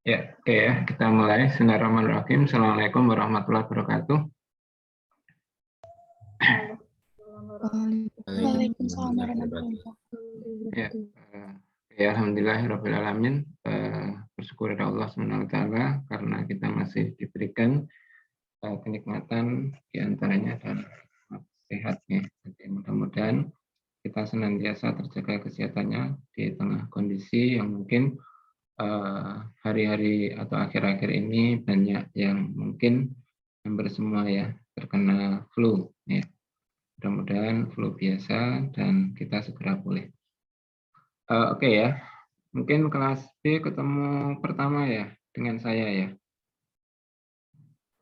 Ya, oke ya, kita mulai. Bismillahirrahmanirrahim. Assalamualaikum warahmatullahi wabarakatuh. Waalaikumsalam warahmatullahi wabarakatuh. Ya, alhamdulillahirrahmanirrahim. Bersyukur kepada Allah SWT karena kita masih diberikan kenikmatan diantaranya dan sehatnya. Jadi mudah-mudahan kita senantiasa terjaga kesehatannya di tengah kondisi yang mungkin hari-hari atau akhir-akhir ini banyak yang mungkin hampir semua ya terkena flu ya. Mudah-mudahan flu biasa dan kita segera pulih. Oke ya, mungkin kelas B ketemu pertama ya dengan saya ya.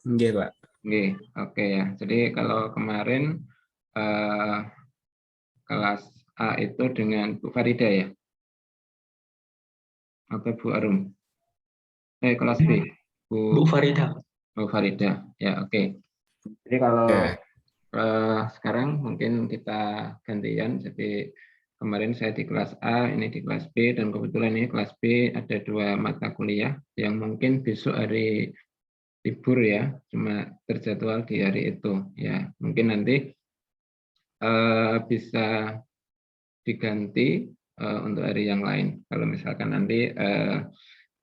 Oke, Pak. Oke ya. Jadi kalau kemarin kelas A itu dengan Bu Farida ya, atau Bu Arum? Kelas B. Bu Farida. Bu Farida, ya oke. Jadi kalau sekarang mungkin kita gantian. Jadi kemarin saya di kelas A, ini di kelas B, dan kebetulan ini kelas B ada 2 mata kuliah yang mungkin besok hari libur ya, cuma terjadwal di hari itu ya. Mungkin nanti bisa diganti untuk hari yang lain. Kalau misalkan nanti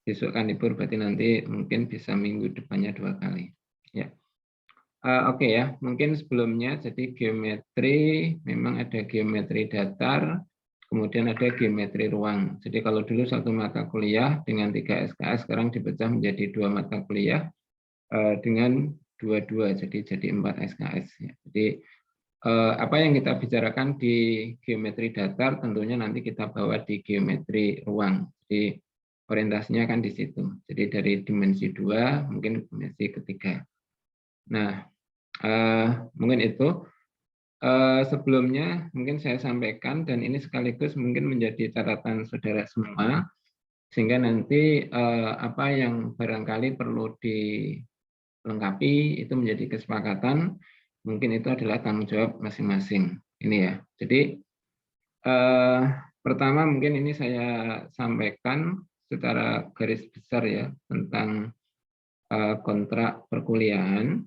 besok kan libur, berarti nanti mungkin bisa minggu depannya 2 kali. Ya. Oke ya, mungkin sebelumnya jadi geometri memang ada geometri datar, kemudian ada geometri ruang. Jadi kalau dulu 1 mata kuliah dengan 3 SKS, sekarang dipecah menjadi 2 mata kuliah dengan 2, jadi 4 SKS. Ya. Jadi apa yang kita bicarakan di geometri datar tentunya nanti kita bawa di geometri ruang. Jadi orientasinya kan di situ. Jadi dari dimensi 2 mungkin dimensi ketiga. Nah, mungkin itu sebelumnya mungkin saya sampaikan, dan ini sekaligus mungkin menjadi catatan saudara semua, sehingga nanti apa yang barangkali perlu dilengkapi itu menjadi kesepakatan, mungkin itu adalah tanggung jawab masing-masing. Ini ya. Jadi pertama mungkin ini saya sampaikan secara garis besar ya tentang kontrak perkuliahan.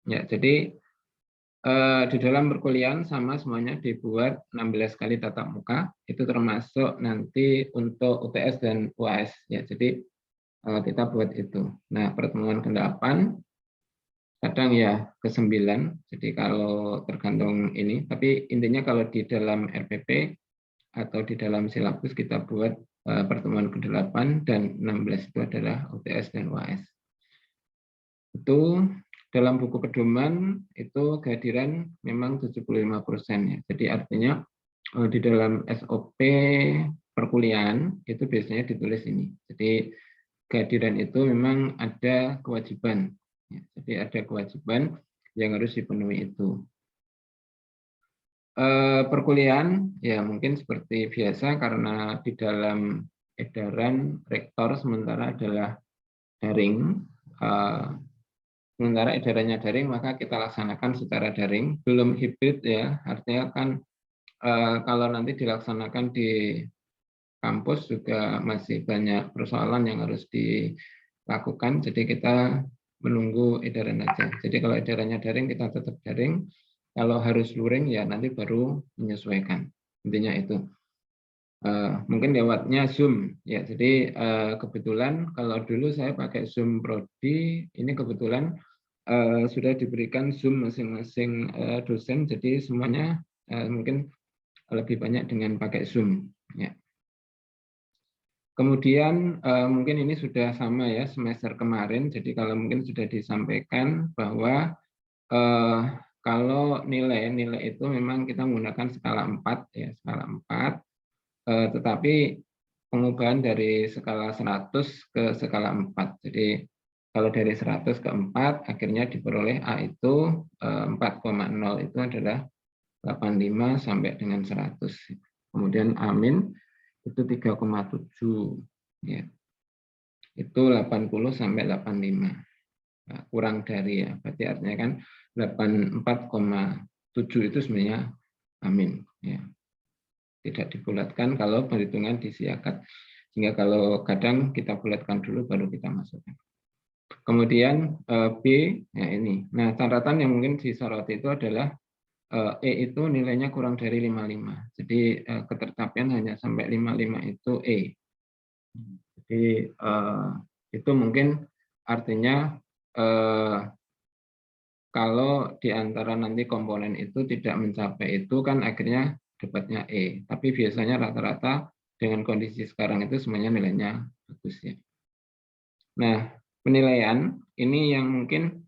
Ya, jadi di dalam perkuliahan sama semuanya dibuat 16 kali tatap muka, itu termasuk nanti untuk UTS dan UAS ya. Jadi kita buat itu. Nah, pertemuan ke-8 kadang ya ke-9. Jadi kalau tergantung ini, tapi intinya kalau di dalam RPP atau di dalam silabus kita buat pertemuan ke-8 dan 16 itu adalah UTS dan UAS. Itu dalam buku pedoman itu kehadiran memang 75% ya. Jadi artinya di dalam SOP perkuliahan itu biasanya ditulis ini. Jadi kehadiran itu memang ada kewajiban. Ya. Jadi ada kewajiban yang harus dipenuhi itu. Perkuliahan ya mungkin seperti biasa karena di dalam edaran rektor sementara adalah daring. Sementara edarannya daring, maka kita laksanakan secara daring, belum hibrid ya, artinya kan kalau nanti dilaksanakan di kampus juga masih banyak persoalan yang harus dilakukan, jadi kita menunggu edaran aja. Jadi kalau edarannya daring, kita tetap daring, kalau harus luring ya nanti baru menyesuaikan, intinya itu. Mungkin lewatnya Zoom ya, jadi kebetulan kalau dulu saya pakai Zoom Prodi, ini kebetulan sudah diberikan Zoom masing-masing dosen, jadi semuanya mungkin lebih banyak dengan pakai Zoom ya. Kemudian mungkin ini sudah sama ya semester kemarin, jadi kalau mungkin sudah disampaikan bahwa kalau nilai itu memang kita menggunakan skala 4 ya, skala 4. Tetapi pengubahan dari skala 100 ke skala 4. Jadi kalau dari 100 ke 4, akhirnya diperoleh A itu 4,0 itu adalah 85 sampai dengan 100. Kemudian A- itu 3,7. Ya. Itu 80 sampai 85. Nah, kurang dari ya. Berarti artinya kan 84,7 itu sebenarnya amin. Ya. Tidak dibulatkan kalau perhitungan disiakat. Sehingga kalau kadang kita bulatkan dulu baru kita masukkan. Kemudian B, ya ini. Nah, catatan yang mungkin disoroti itu adalah E itu nilainya kurang dari 55. Jadi ketercapaian hanya sampai 55 itu E. Jadi itu mungkin artinya kalau di antara nanti komponen itu tidak mencapai itu kan akhirnya dapatnya E. Tapi biasanya rata-rata dengan kondisi sekarang itu semuanya nilainya bagus ya. Nah, penilaian ini yang mungkin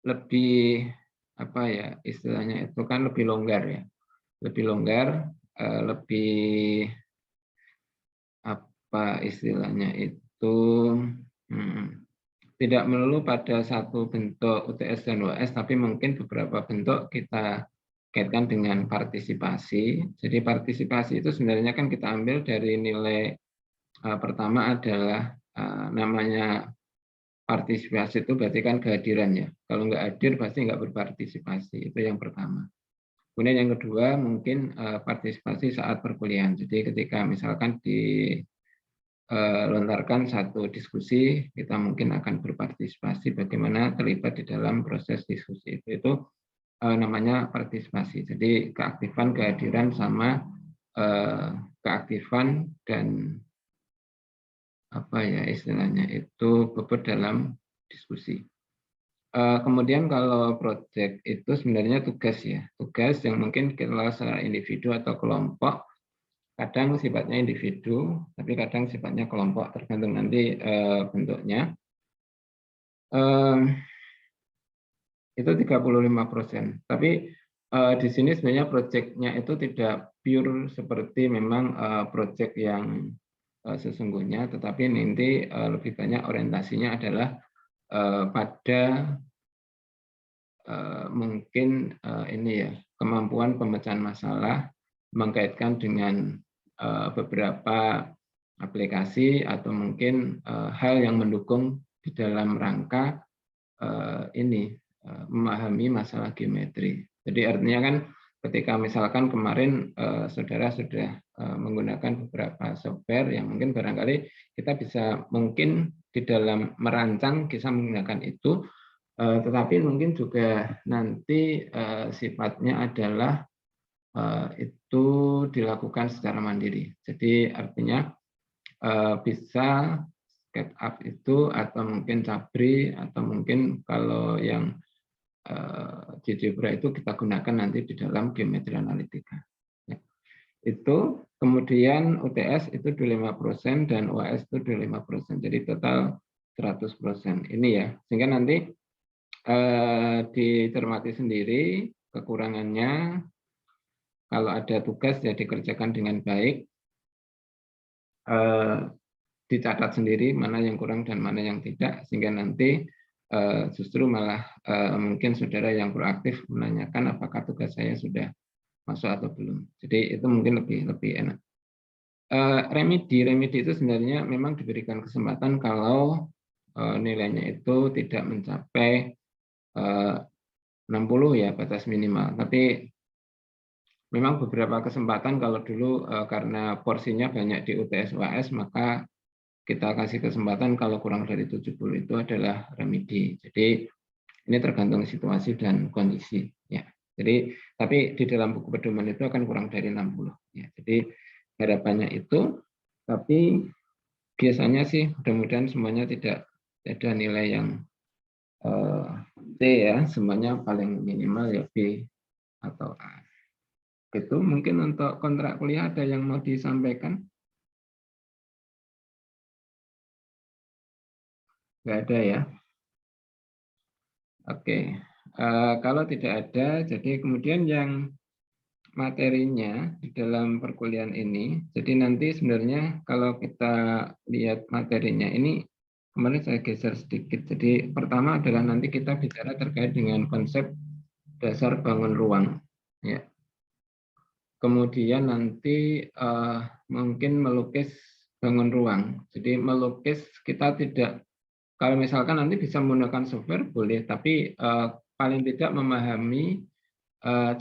lebih apa ya istilahnya itu kan lebih longgar ya, lebih longgar, lebih apa istilahnya itu tidak melulu pada satu bentuk UTS dan UAS, tapi mungkin beberapa bentuk kita kaitkan dengan partisipasi. Jadi partisipasi itu sebenarnya kan kita ambil dari nilai pertama adalah namanya partisipasi itu berarti kan kehadiran ya. Kalau nggak hadir pasti nggak berpartisipasi, itu yang pertama. Kemudian yang kedua mungkin partisipasi saat perkuliahan. Jadi ketika misalkan dilontarkan satu diskusi, kita mungkin akan berpartisipasi bagaimana terlibat di dalam proses diskusi itu namanya partisipasi. Jadi keaktifan, kehadiran sama keaktifan dan apa ya istilahnya itu bobot dalam diskusi. Kemudian kalau proyek itu sebenarnya tugas ya, tugas yang mungkin kalau secara individu atau kelompok, kadang sifatnya individu, tapi kadang sifatnya kelompok, tergantung nanti bentuknya. Itu 35%. Tapi di sini sebenarnya proyeknya itu tidak pure seperti memang proyek yang sesungguhnya, tetapi nanti lebih banyak orientasinya adalah pada mungkin ini ya kemampuan pemecahan masalah mengkaitkan dengan beberapa aplikasi atau mungkin hal yang mendukung di dalam rangka ini memahami masalah geometri. Jadi artinya kan ketika misalkan kemarin saudara sudah menggunakan beberapa software yang mungkin barangkali kita bisa mungkin di dalam merancang bisa menggunakan itu. Tetapi mungkin juga nanti sifatnya adalah itu dilakukan secara mandiri. Jadi artinya bisa SketchUp itu atau mungkin Cabri atau mungkin kalau yang GeoGebra itu kita gunakan nanti di dalam geometri analitika. Ya. Itu kemudian UTS itu 25% dan UAS itu 25%. Jadi total 100%. Ini ya. Sehingga nanti dicermati sendiri kekurangannya. Kalau ada tugas ya dikerjakan dengan baik, dicatat sendiri mana yang kurang dan mana yang tidak, sehingga nanti justru malah mungkin saudara yang proaktif menanyakan apakah tugas saya sudah masuk atau belum. Jadi itu mungkin lebih enak. Remedi itu sebenarnya memang diberikan kesempatan kalau nilainya itu tidak mencapai 60 ya batas minimal. Tapi memang beberapa kesempatan kalau dulu karena porsinya banyak di UTS UAS maka kita kasih kesempatan kalau kurang dari 70 itu adalah remedi. Jadi ini tergantung situasi dan kondisi ya. Jadi tapi di dalam buku pedoman itu akan kurang dari 60 ya. Jadi harapannya itu, tapi biasanya sih mudah-mudahan semuanya tidak ada nilai yang C ya, semuanya paling minimal ya B atau A. Itu mungkin untuk kontrak kuliah ada yang mau disampaikan? Nggak ada ya? Oke. Kalau tidak ada, jadi kemudian yang materinya di dalam perkuliahan ini, jadi nanti sebenarnya kalau kita lihat materinya ini kemarin saya geser sedikit. Jadi pertama adalah nanti kita bicara terkait dengan konsep dasar bangun ruang. Ya. Kemudian nanti mungkin melukis bangun ruang. Jadi melukis kita tidak, kalau misalkan nanti bisa menggunakan software boleh, tapi paling tidak memahami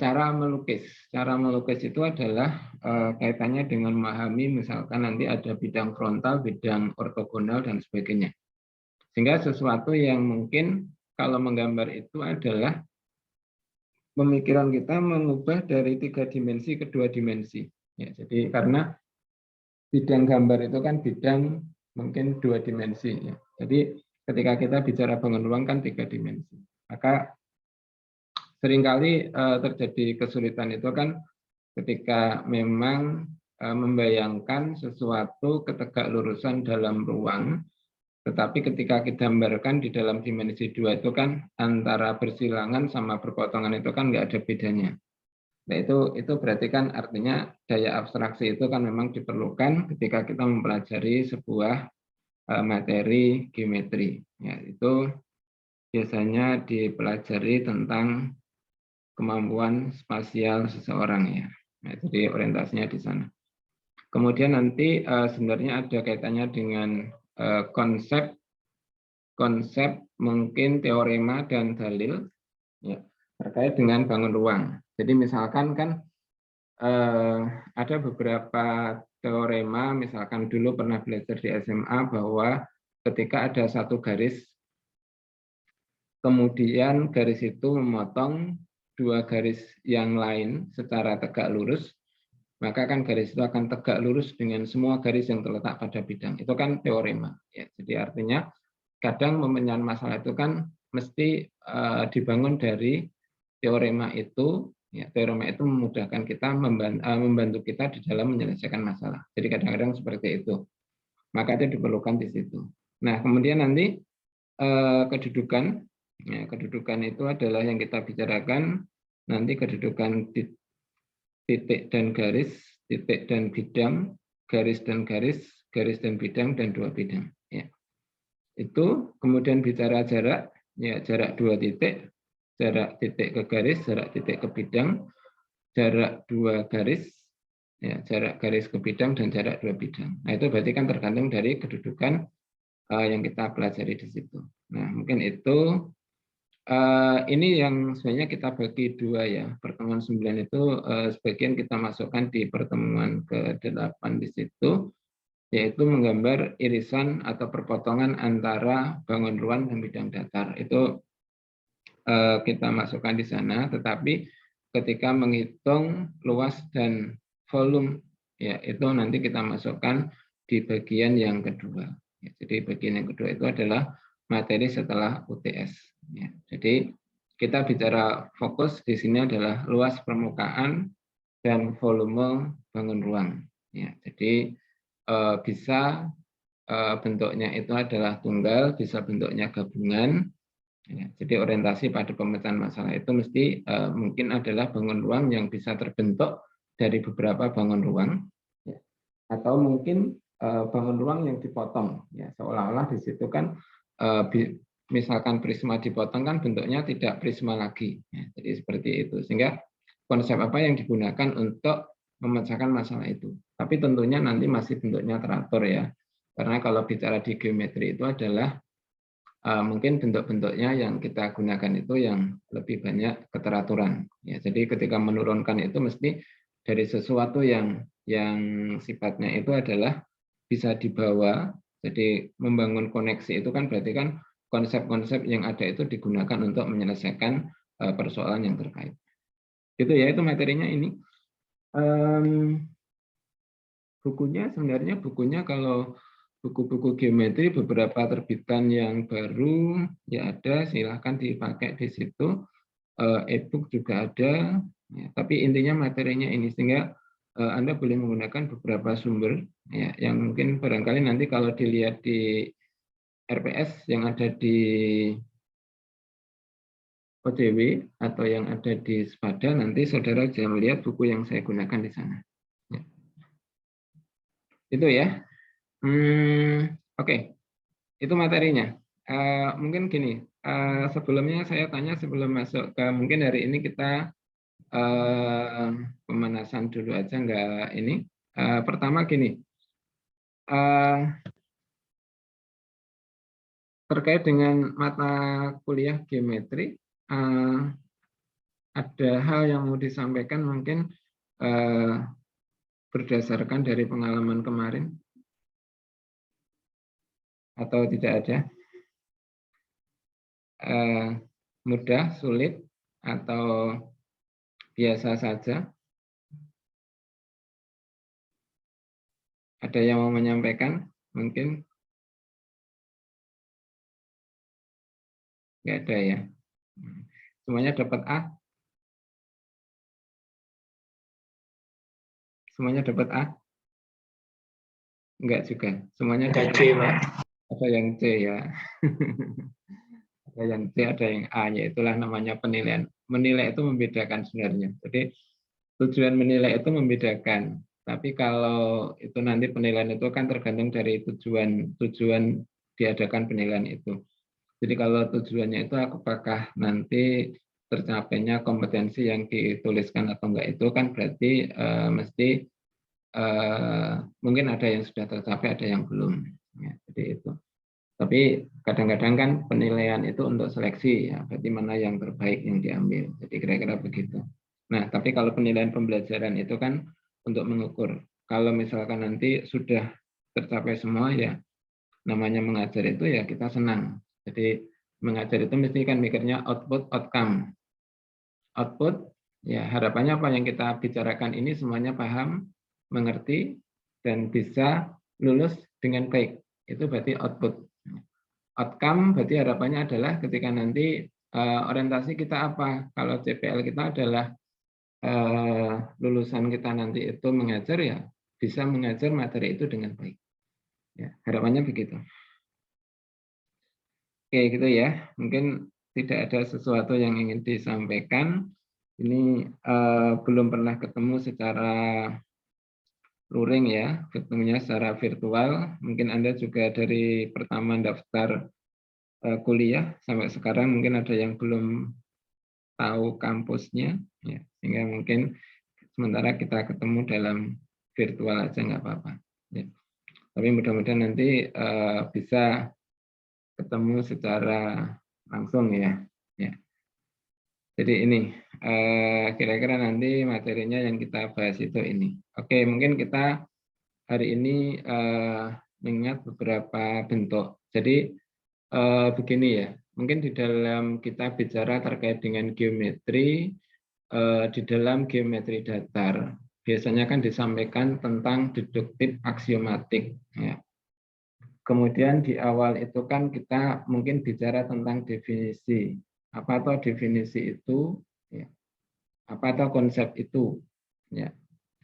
cara melukis. Cara melukis itu adalah kaitannya dengan memahami misalkan nanti ada bidang frontal, bidang ortogonal, dan sebagainya. Sehingga sesuatu yang mungkin kalau menggambar itu adalah pemikiran kita mengubah dari 3 dimensi ke 2 dimensi. Ya, jadi karena bidang gambar itu kan bidang mungkin 2 dimensi. Ya. Jadi ketika kita bicara bangun ruang kan 3 dimensi. Maka seringkali terjadi kesulitan itu kan ketika memang membayangkan sesuatu ketegaklurusan dalam ruang, tetapi ketika kita gambarkan di dalam dimensi 2 itu kan antara bersilangan sama berpotongan itu kan nggak ada bedanya. Nah itu berarti kan artinya daya abstraksi itu kan memang diperlukan ketika kita mempelajari sebuah materi geometri. Ya, itu biasanya dipelajari tentang kemampuan spasial seseorang ya. Nah, jadi orientasinya di sana. Kemudian nanti sebenarnya ada kaitannya dengan konsep mungkin teorema dan dalil ya, terkait dengan bangun ruang. Jadi misalkan kan ada beberapa teorema, misalkan dulu pernah belajar di SMA bahwa ketika ada satu garis, kemudian garis itu memotong 2 garis yang lain secara tegak lurus, maka kan garis itu akan tegak lurus dengan semua garis yang terletak pada bidang. Itu kan teorema. Ya, jadi artinya kadang pemecahan masalah itu kan mesti dibangun dari teorema itu. Ya, teorema itu memudahkan kita, membantu kita di dalam menyelesaikan masalah. Jadi kadang-kadang seperti itu. Maka itu diperlukan di situ. Nah, kemudian nanti kedudukan. Ya, kedudukan itu adalah yang kita bicarakan nanti kedudukan titik dan garis, titik dan bidang, garis dan garis, garis dan bidang, dan 2 bidang. Ya. Itu kemudian bicara jarak, ya jarak 2 titik, jarak titik ke garis, jarak titik ke bidang, jarak 2 garis, ya jarak garis ke bidang, dan jarak 2 bidang. Nah itu berarti kan tergantung dari kedudukan yang kita pelajari di situ. Nah mungkin itu ini yang sebenarnya kita bagi 2 ya. Pertemuan 9 itu sebagian kita masukkan di pertemuan ke-8 di situ, yaitu menggambar irisan atau perpotongan antara bangun ruang dan bidang datar. Itu kita masukkan di sana, tetapi ketika menghitung luas dan volume, ya itu nanti kita masukkan di bagian yang kedua. Ya, jadi bagian yang kedua itu adalah materi setelah UTS. Ya, jadi kita bicara fokus di sini adalah luas permukaan dan volume bangun ruang. Ya, jadi bisa bentuknya itu adalah tunggal, bisa bentuknya gabungan. Ya, jadi orientasi pada pemecahan masalah itu mesti mungkin adalah bangun ruang yang bisa terbentuk dari beberapa bangun ruang, ya. Atau mungkin bangun ruang yang dipotong, ya seolah-olah di situ kan misalkan prisma dipotong kan bentuknya tidak prisma lagi, ya. Jadi seperti itu, sehingga konsep apa yang digunakan untuk memecahkan masalah itu. Tapi tentunya nanti masih bentuknya teratur ya, karena kalau bicara di geometri itu adalah mungkin bentuk-bentuknya yang kita gunakan itu yang lebih banyak keteraturan. Ya, jadi ketika menurunkan itu mesti dari sesuatu yang sifatnya itu adalah bisa dibawa. Jadi membangun koneksi itu kan berarti kan konsep-konsep yang ada itu digunakan untuk menyelesaikan persoalan yang terkait. Itu ya, itu materinya ini. Bukunya sebenarnya kalau buku-buku geometri beberapa terbitan yang baru ya ada, silahkan dipakai di situ. E-book juga ada, ya, tapi intinya materinya ini, sehingga Anda boleh menggunakan beberapa sumber ya, yang mungkin barangkali nanti kalau dilihat di RPS yang ada di ODW atau yang ada di Spada, nanti saudara bisa melihat buku yang saya gunakan di sana. Ya. Itu ya. Oke. itu materinya. Mungkin gini, sebelumnya saya tanya sebelum masuk ke mungkin hari ini kita pemanasan dulu aja enggak ini. Pertama gini, terkait dengan mata kuliah geometri, ada hal yang mau disampaikan mungkin berdasarkan dari pengalaman kemarin atau tidak ada? Mudah, sulit, atau biasa saja? Ada yang mau menyampaikan? Mungkin nggak ada ya. Semuanya dapat A? Semuanya dapat A? Enggak juga. Semuanya Ada dapat C, Pak. Ada yang C ya. Ada yang C, ada yang A, ya itulah namanya penilaian. Menilai itu membedakan sebenarnya. Jadi tujuan menilai itu membedakan. Tapi kalau itu nanti penilaian itu kan tergantung dari tujuan diadakan penilaian itu. Jadi kalau tujuannya itu apakah nanti tercapainya kompetensi yang dituliskan atau enggak, itu kan berarti mesti mungkin ada yang sudah tercapai, ada yang belum. Ya, jadi itu. Tapi kadang-kadang kan penilaian itu untuk seleksi, ya, berarti mana yang terbaik yang diambil. Jadi kira-kira begitu. Nah, tapi kalau penilaian pembelajaran itu kan untuk mengukur. Kalau misalkan nanti sudah tercapai semua, ya namanya mengajar itu ya kita senang. Jadi mengajar itu mesti kan mikirnya output, outcome. Output, ya harapannya apa yang kita bicarakan ini semuanya paham, mengerti, dan bisa lulus dengan baik. Itu berarti output. Outcome berarti harapannya adalah ketika nanti orientasi kita apa. Kalau CPL kita adalah lulusan kita nanti itu mengajar, ya bisa mengajar materi itu dengan baik. Ya, harapannya begitu. Oke, gitu ya. Mungkin tidak ada sesuatu yang ingin disampaikan. Ini belum pernah ketemu secara luring ya, ketemunya secara virtual. Mungkin Anda juga dari pertama daftar kuliah sampai sekarang mungkin ada yang belum tahu kampusnya, ya, sehingga mungkin sementara kita ketemu dalam virtual aja nggak apa-apa. Ya. Tapi mudah-mudahan nanti bisa ketemu secara langsung ya. Ya. Jadi ini kira-kira nanti materinya yang kita bahas itu ini. Oke, mungkin kita hari ini mengingat beberapa bentuk. Jadi begini ya, mungkin di dalam kita bicara terkait dengan geometri, di dalam geometri datar, biasanya kan disampaikan tentang deduktif aksiomatik. Ya. Kemudian di awal itu kan kita mungkin bicara tentang definisi. Apa atau definisi itu? Ya. Apa atau konsep itu? Ya.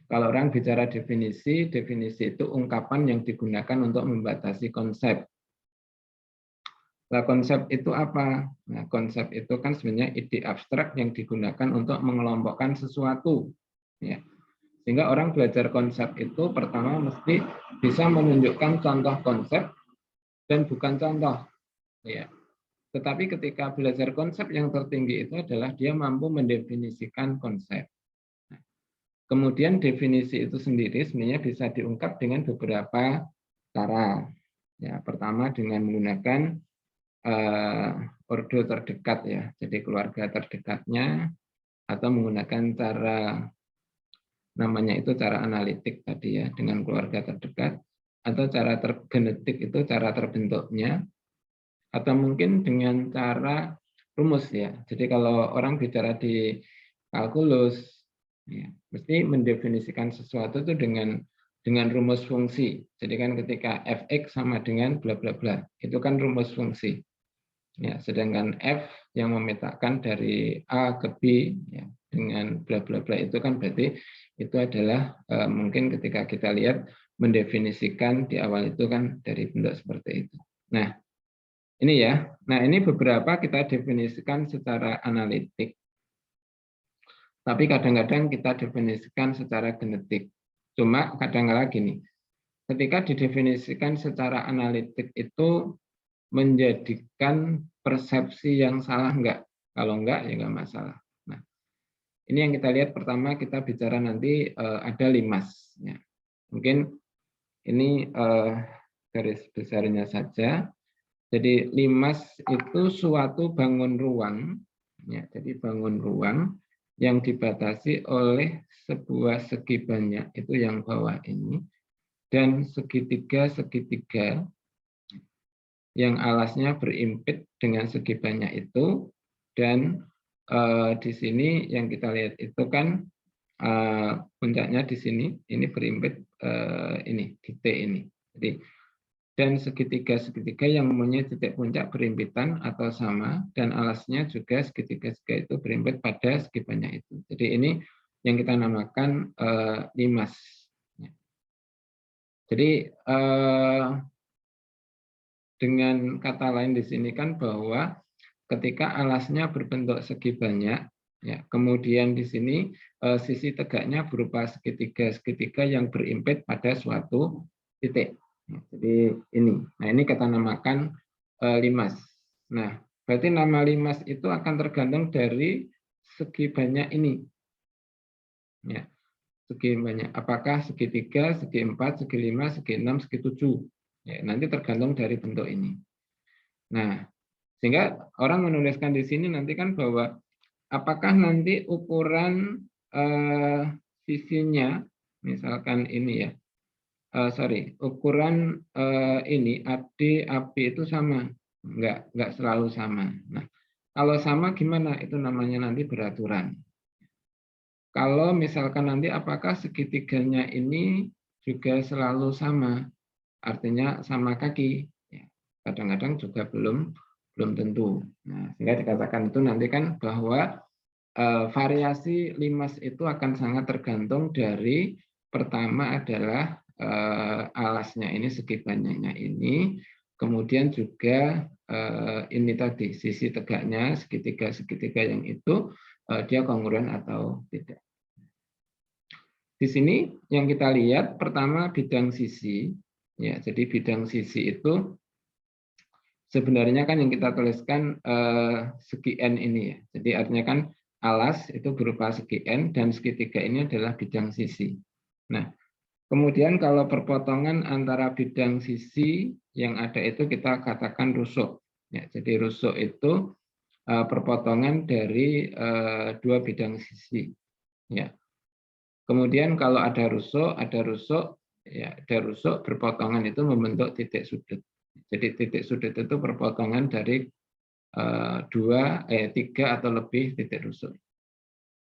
Kalau orang bicara definisi, definisi itu ungkapan yang digunakan untuk membatasi konsep. Nah, konsep itu apa? Nah, konsep itu kan sebenarnya ide abstrak yang digunakan untuk mengelompokkan sesuatu. Ya. Sehingga orang belajar konsep itu pertama mesti bisa menunjukkan contoh konsep dan bukan contoh. Ya. Tetapi ketika belajar konsep yang tertinggi itu adalah dia mampu mendefinisikan konsep. Kemudian definisi itu sendiri sebenarnya bisa diungkap dengan beberapa cara. Ya, pertama dengan menggunakan ordo terdekat ya, jadi keluarga terdekatnya, atau menggunakan cara namanya itu cara analitik tadi ya, dengan keluarga terdekat, atau cara genetik itu cara terbentuknya, atau mungkin dengan cara rumus ya. Jadi kalau orang bicara di kalkulus, ya, mesti mendefinisikan sesuatu itu dengan rumus fungsi. Jadi kan ketika fx sama dengan bla bla bla, itu kan rumus fungsi. Ya, sedangkan f yang memetakan dari a ke b ya, dengan bla bla bla itu kan berarti itu adalah mungkin ketika kita lihat mendefinisikan di awal itu kan dari bentuk seperti itu. Nah, ini ya. Nah, ini beberapa kita definisikan secara analitik. Tapi kadang-kadang kita definisikan secara genetik. Cuma kadang-kadang gini, ketika didefinisikan secara analitik itu menjadikan persepsi yang salah enggak? Kalau enggak, ya enggak masalah. Nah, ini yang kita lihat pertama kita bicara nanti ada limas. Ya. Mungkin ini garis besarnya saja. Jadi limas itu suatu bangun ruang, ya, jadi bangun ruang yang dibatasi oleh sebuah segi banyak, itu yang bawah ini, dan segitiga-segitiga yang alasnya berimpit dengan segi banyak itu, dan di sini yang kita lihat itu kan puncaknya di sini, ini berimpit ini, di T ini. Jadi dan segitiga-segitiga yang mempunyai titik puncak berimpitan atau sama, dan alasnya juga segitiga-segitiga itu berimpit pada segi banyak itu. Jadi ini yang kita namakan limas. Jadi dengan kata lain di sini kan bahwa ketika alasnya berbentuk segi banyak, ya, kemudian di sini sisi tegaknya berupa segitiga-segitiga yang berimpit pada suatu titik. Jadi ini, nah ini kita namakan limas. Nah, berarti nama limas itu akan tergantung dari segi banyak ini. Ya, segi banyak. Apakah segi 3, segi 4, segi 5, segi 6, segi 7. Ya, nanti tergantung dari bentuk ini. Nah, sehingga orang menuliskan di sini nanti kan bahwa apakah nanti ukuran sisinya, misalkan ini ya, ukuran ini AD, AB itu sama, enggak selalu sama. Nah, kalau sama gimana? Itu namanya nanti beraturan. Kalau misalkan nanti apakah segitiganya ini juga selalu sama, artinya sama kaki. Kadang-kadang juga belum tentu. Nah, sehingga dikatakan itu nanti kan bahwa variasi limas itu akan sangat tergantung dari pertama adalah alasnya ini, segi banyaknya ini, kemudian juga ini tadi sisi tegaknya segitiga yang itu dia kongruen atau tidak. Di sini yang kita lihat pertama bidang sisi, ya, jadi bidang sisi itu sebenarnya kan yang kita tuliskan segi n ini ya, jadi artinya kan alas itu berupa segi n dan segitiga ini adalah bidang sisi. Nah, kemudian kalau perpotongan antara bidang sisi yang ada itu kita katakan rusuk. Ya, jadi rusuk itu perpotongan dari dua bidang sisi. Ya. Kemudian kalau ada rusuk, ya, ada rusuk berpotongan itu membentuk titik sudut. Jadi titik sudut itu perpotongan dari tiga atau lebih titik rusuk.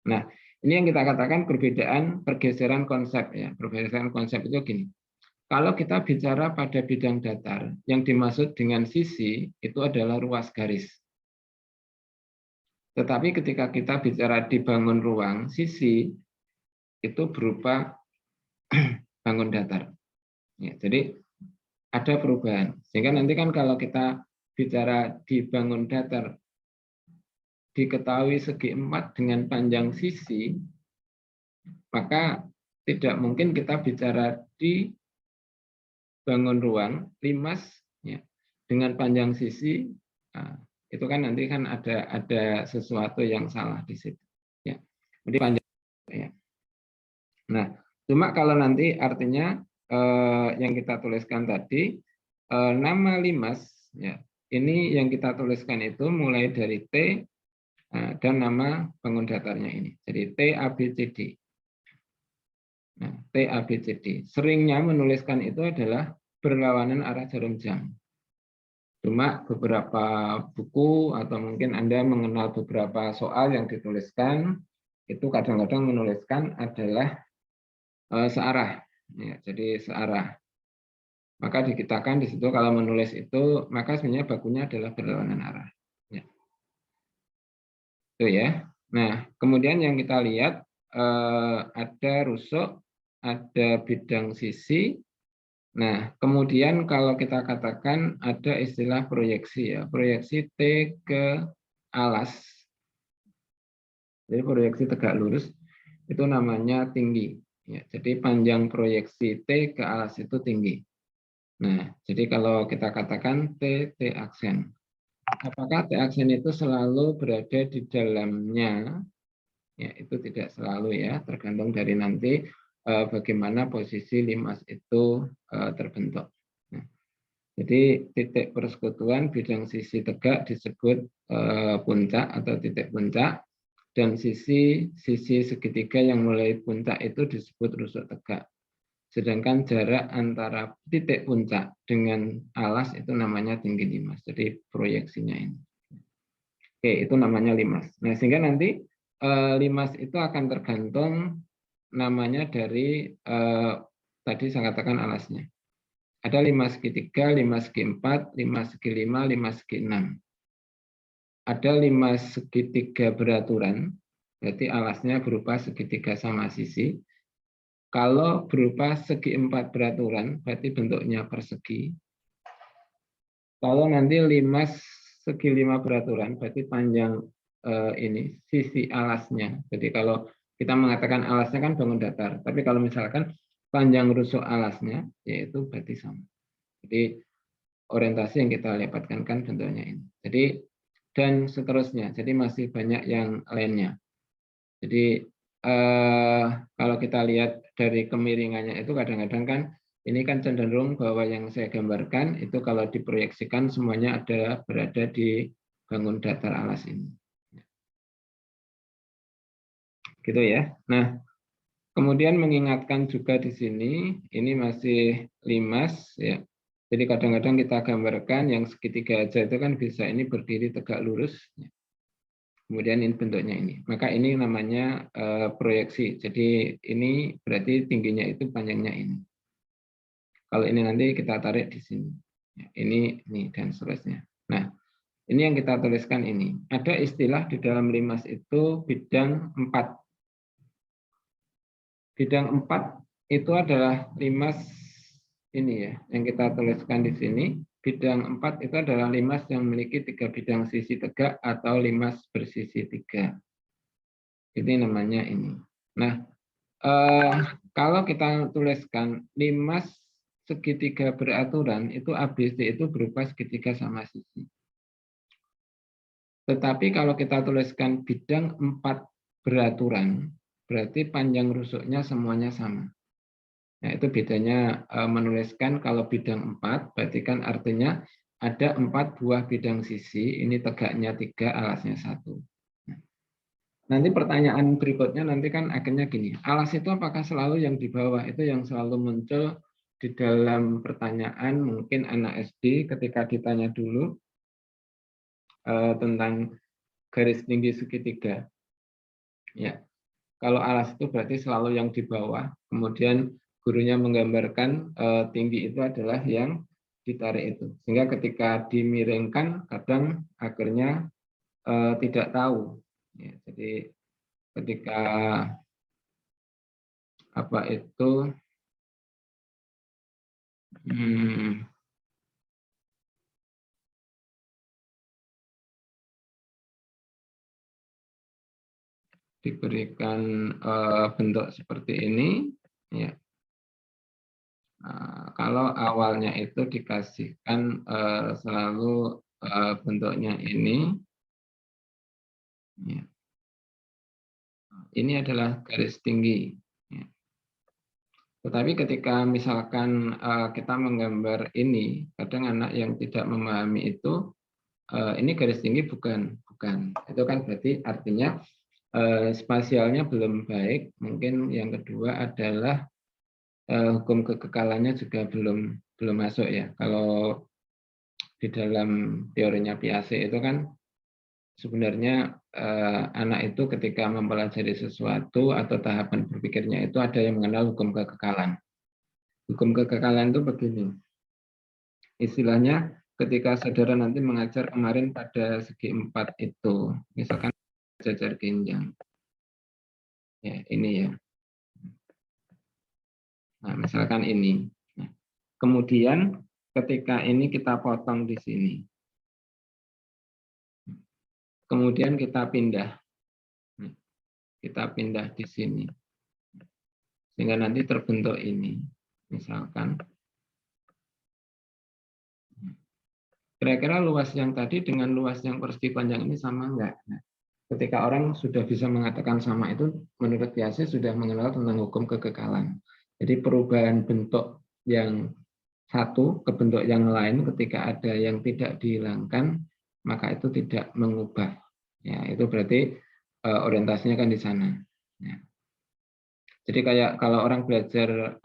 Nah, ini yang kita katakan perbedaan pergeseran konsep ya. Pergeseran konsep itu gini. Kalau kita bicara pada bidang datar, yang dimaksud dengan sisi itu adalah ruas garis. Tetapi ketika kita bicara dibangun ruang, sisi itu berupa bangun datar. Ya, jadi ada perubahan. Sehingga nanti kan kalau kita bicara dibangun datar, diketahui segi 4 dengan panjang sisi, maka tidak mungkin kita bicara di bangun ruang limas ya, dengan panjang sisi, nah, itu kan nanti kan ada sesuatu yang salah di situ. Ya. Jadi panjang. Ya. Nah, cuma kalau nanti artinya yang kita tuliskan tadi nama limas, ya, ini yang kita tuliskan itu mulai dari T dan nama bangun datarnya ini. Jadi T A B C D. Nah, T A B C D. Seringnya menuliskan itu adalah berlawanan arah jarum jam. Cuma beberapa buku atau mungkin Anda mengenal beberapa soal yang dituliskan itu kadang-kadang menuliskan adalah searah. Ya, jadi searah. Maka dikitakan di situ kalau menulis itu maka sebenarnya bakunya adalah berlawanan arah. Ya. Itu ya. Nah, kemudian yang kita lihat ada rusuk, ada bidang sisi. Nah, kemudian kalau kita katakan ada istilah proyeksi ya, proyeksi T ke alas. Jadi proyeksi tegak lurus itu namanya tinggi. Ya, jadi panjang proyeksi T ke alas itu tinggi. Nah, jadi kalau kita katakan T aksen, apakah T aksen itu selalu berada di dalamnya? Ya, itu tidak selalu ya, tergantung dari nanti bagaimana posisi limas itu terbentuk. Nah, jadi titik persekutuan bidang sisi tegak disebut puncak atau titik puncak, dan sisi segitiga yang mulai puncak itu disebut rusuk tegak. Sedangkan jarak antara titik puncak dengan alas itu namanya tinggi limas. Jadi proyeksinya ini. Oke, itu namanya limas. Nah, sehingga nanti limas itu akan tergantung namanya dari tadi saya katakan alasnya. Ada limas segitiga, limas segi 4, limas segi 5, limas segi 6. Ada limas segitiga beraturan, berarti alasnya berupa segitiga sama sisi. Kalau berupa segi 4 beraturan, berarti bentuknya persegi. Kalau nanti limas segi 5 beraturan, berarti panjang ini sisi alasnya. Jadi kalau kita mengatakan alasnya kan bangun datar, tapi kalau misalkan panjang rusuk alasnya, yaitu berarti sama. Jadi orientasi yang kita dapatkan kan bentuknya ini. Jadi dan seterusnya. Jadi masih banyak yang lainnya. Jadi kalau kita lihat dari kemiringannya itu kadang-kadang kan ini kan cenderung bahwa yang saya gambarkan itu kalau diproyeksikan semuanya ada berada di bangun datar alas ini. Gitu ya. Nah, kemudian mengingatkan juga di sini ini masih limas ya. Jadi kadang-kadang kita gambarkan yang segitiga aja itu kan bisa ini berdiri tegak lurus. Kemudian ini bentuknya ini. Maka ini namanya proyeksi. Jadi ini berarti tingginya itu panjangnya ini. Kalau ini nanti kita tarik di sini. Ini dan seterusnya. Nah, ini yang kita tuliskan ini. Ada istilah di dalam limas itu bidang 4. Bidang 4 itu adalah limas ini ya, yang kita tuliskan di sini. Bidang 4 itu adalah limas yang memiliki 3 bidang sisi tegak atau limas bersisi 3. Ini namanya ini. Nah, kalau kita tuliskan limas segitiga beraturan, itu ABC itu berupa segitiga sama sisi. Tetapi kalau kita tuliskan bidang 4 beraturan, berarti panjang rusuknya semuanya sama. Nah, itu bedanya menuliskan kalau bidang 4, berarti kan artinya ada 4 buah bidang sisi, ini tegaknya 3, alasnya 1. Nanti pertanyaan berikutnya nanti kan akhirnya gini, alas itu apakah selalu yang di bawah? Itu yang selalu muncul di dalam pertanyaan mungkin anak SD ketika ditanya dulu tentang garis tinggi segitiga. Ya, kalau alas itu berarti selalu yang di bawah, kemudian gurunya menggambarkan tinggi itu adalah yang ditarik itu. Sehingga ketika dimiringkan kadang akhirnya tidak tahu. Ya, jadi ketika apa itu diberikan bentuk seperti ini, ya. Kalau awalnya itu dikasihkan selalu bentuknya ini, ya. Ini adalah garis tinggi. Ya. Tetapi ketika misalkan kita menggambar ini, kadang anak yang tidak memahami itu, ini garis tinggi bukan. Itu kan berarti artinya spasialnya belum baik. Mungkin yang kedua adalah hukum kekekalannya juga belum masuk ya. Kalau di dalam teorinya Piaget itu kan sebenarnya anak itu ketika mempelajari sesuatu atau tahapan berpikirnya itu ada yang mengenal hukum kekekalan. Hukum kekekalan itu begini. Istilahnya ketika saudara nanti mengajar kemarin pada segi 4 itu, misalkan jajar genjang. Ya, ini ya. Nah, misalkan ini. Nah, kemudian ketika ini kita potong di sini. Kemudian kita pindah. Kita pindah di sini. Sehingga nanti terbentuk ini. Misalkan kira-kira luas yang tadi dengan luas yang persegi panjang ini sama enggak? Nah, ketika orang sudah bisa mengatakan sama itu, menurut Piaget sudah mengenal tentang hukum kekekalan. Jadi perubahan bentuk yang satu ke bentuk yang lain ketika ada yang tidak dihilangkan, maka itu tidak mengubah. Ya, itu berarti orientasinya kan di sana. Ya. Jadi kayak kalau orang belajar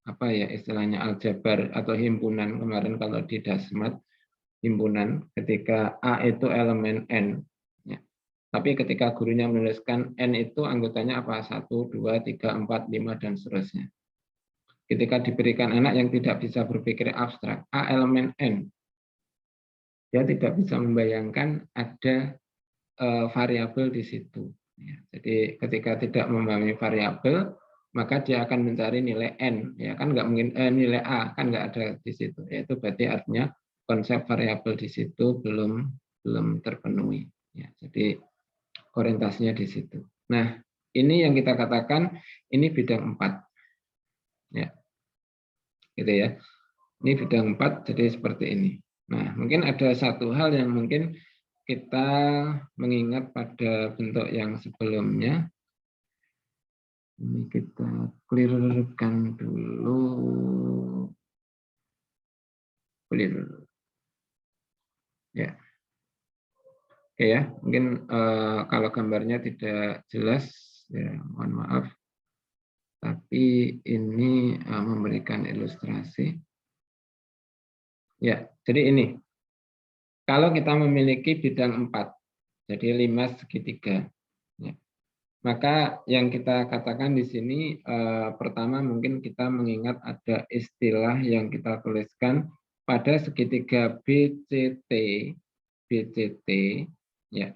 apa ya istilahnya aljabar atau himpunan kemarin kalau di Dasmat himpunan ketika A itu elemen N, ya. Tapi ketika gurunya menuliskan N itu anggotanya apa? 1, 2, 3, 4, 5, dan seterusnya. Ketika diberikan anak yang tidak bisa berpikir abstrak, A elemen N, dia tidak bisa membayangkan ada variabel di situ. Ya, jadi ketika tidak memahami variabel, maka dia akan mencari nilai N. Ya kan nggak mungkin nilai A kan nggak ada di situ. Ya, itu berarti artinya konsep variabel di situ belum terpenuhi. Ya, jadi orientasinya di situ. Nah, ini yang kita katakan ini bidang 4. Ya, gitu ya. Ini bidang 4, jadi seperti ini. Nah, mungkin ada satu hal yang mungkin kita mengingat pada bentuk yang sebelumnya. Ini kita clearkan dulu. Clear. Ya. Oke ya, mungkin kalau gambarnya tidak jelas, ya mohon maaf. Tapi ini memberikan ilustrasi. Ya, jadi ini. Kalau kita memiliki bidang 4, jadi 5 segitiga. Ya. Maka yang kita katakan di sini pertama mungkin kita mengingat ada istilah yang kita tuliskan pada segitiga BCT, ya.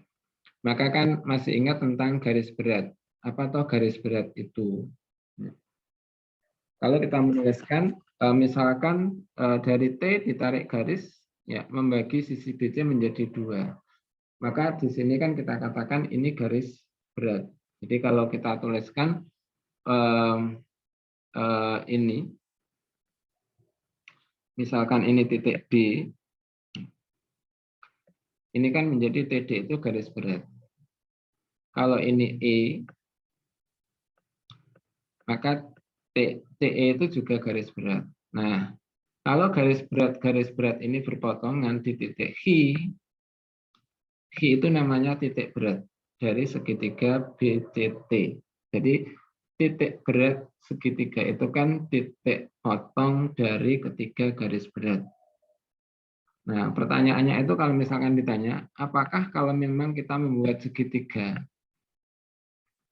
Maka kan masih ingat tentang garis berat. Apa toh garis berat itu? Ya. Kalau kita menuliskan misalkan dari T ditarik garis, ya membagi sisi BC menjadi 2. Maka di sini kan kita katakan ini garis berat. Jadi kalau kita tuliskan ini, misalkan ini titik D, ini kan menjadi TD itu garis berat. Kalau ini E, maka TE itu juga garis berat. Nah, kalau garis berat ini berpotongan di titik H itu namanya titik berat dari segitiga BCT. Jadi titik berat segitiga itu kan titik potong dari ketiga garis berat. Nah, pertanyaannya itu kalau misalkan ditanya, apakah kalau memang kita membuat segitiga,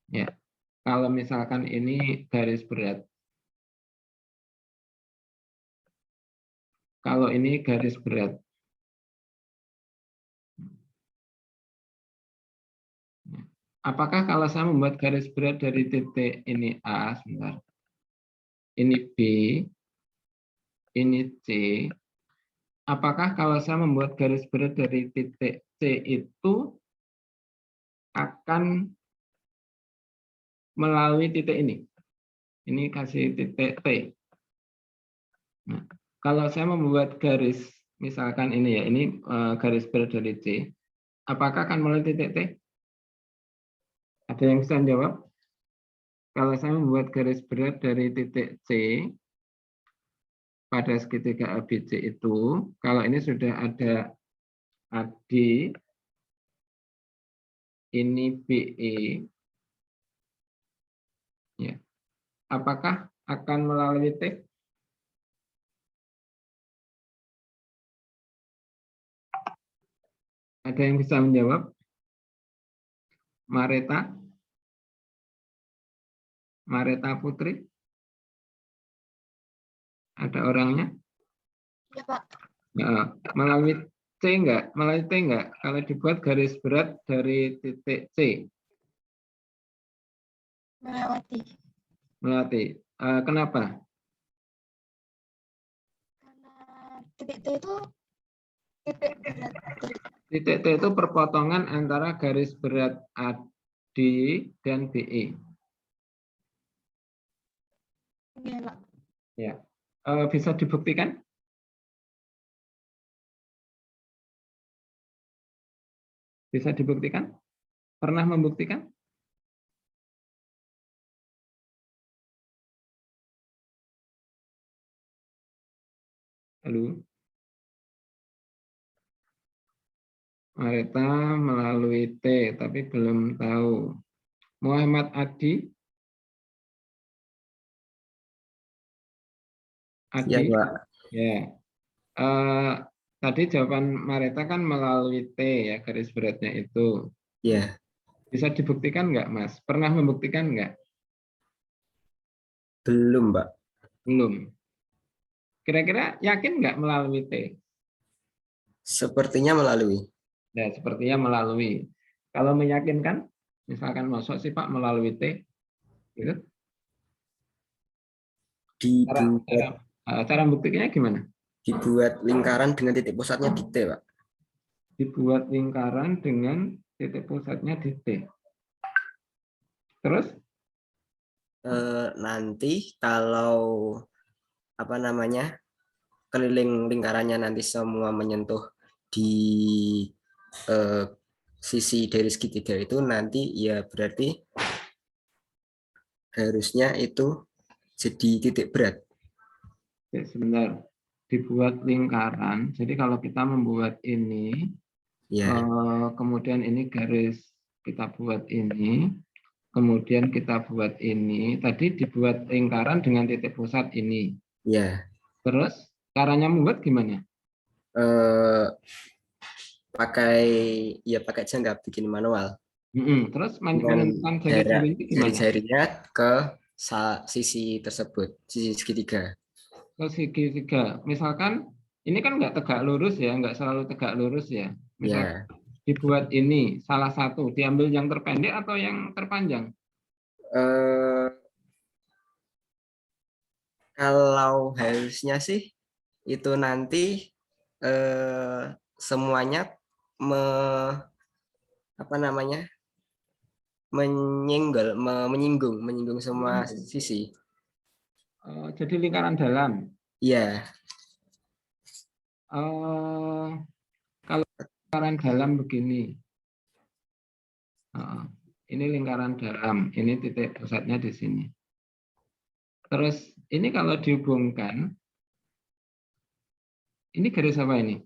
ya, kalau misalkan ini garis berat, kalau ini garis berat, apakah kalau saya membuat garis berat dari titik ini A, sebentar, ini B, ini C, apakah kalau saya membuat garis berat dari titik C itu akan melalui titik ini? Ini kasih titik T. Nah, kalau saya membuat garis, misalkan ini ya, ini garis berat dari C, apakah akan melalui titik T? Ada yang bisa menjawab? Kalau saya membuat garis berat dari titik C pada segitiga ABC itu, kalau ini sudah ada AD, ini BE, ya, apakah akan melalui T? Ada yang bisa menjawab? Mareta Putri? Ada orangnya? Ya, Pak. Ya, melalui C enggak? Melalui T enggak? Kalau dibuat garis berat dari titik C? Melewati. Melewati. Kenapa? Karena titik T itu titik berat. Titik T itu perpotongan antara garis berat AD dan BE. Iya, Pak. Ya. Bisa dibuktikan? Bisa dibuktikan? Pernah membuktikan? Halo? Mareta melalui T, tapi belum tahu. Muhammad Adi? Ya, Adi? Pak. Ya. Tadi jawaban Mareta kan melalui T ya, garis beratnya itu. Ya, Bisa dibuktikan nggak, Mas? Pernah membuktikan nggak? belum, Pak. Belum. Kira-kira yakin nggak melalui T? Sepertinya melalui. Nah, sepertinya melalui. Kalau meyakinkan, misalkan masuk sih Pak melalui T, gitu. Dibuat Cara membuktikannya gimana? dibuat lingkaran dengan titik pusatnya di T, Pak. Dibuat lingkaran dengan titik pusatnya di T. Terus? Nanti kalau apa namanya keliling lingkarannya nanti semua menyentuh di eh, sisi dari segitiga itu nanti ya berarti harusnya itu jadi titik berat. Oke, sebentar. Dibuat lingkaran. Jadi kalau kita membuat ini, Ya, kemudian ini garis kita buat ini, kemudian kita buat ini. Tadi dibuat lingkaran dengan titik pusat ini. ya. Terus caranya membuat gimana? Eh, pakai pakai jangka bikin manual Terus dengan menentukan jarak jari-jari itu gimana? jari-jarinya ke sisi tersebut, sisi segitiga. Ke segitiga. Misalkan ini kan nggak tegak lurus ya, nggak selalu tegak lurus ya. Misal Ya, dibuat ini salah satu, diambil yang terpendek atau yang terpanjang? eh, kalau harusnya sih itu nanti semuanya me, apa namanya menyinggung semua sisi. Jadi lingkaran dalam. Iya, Eh, Kalau lingkaran dalam begini, ini lingkaran dalam, ini titik pusatnya di sini. Terus ini kalau dihubungkan, ini garis apa ini?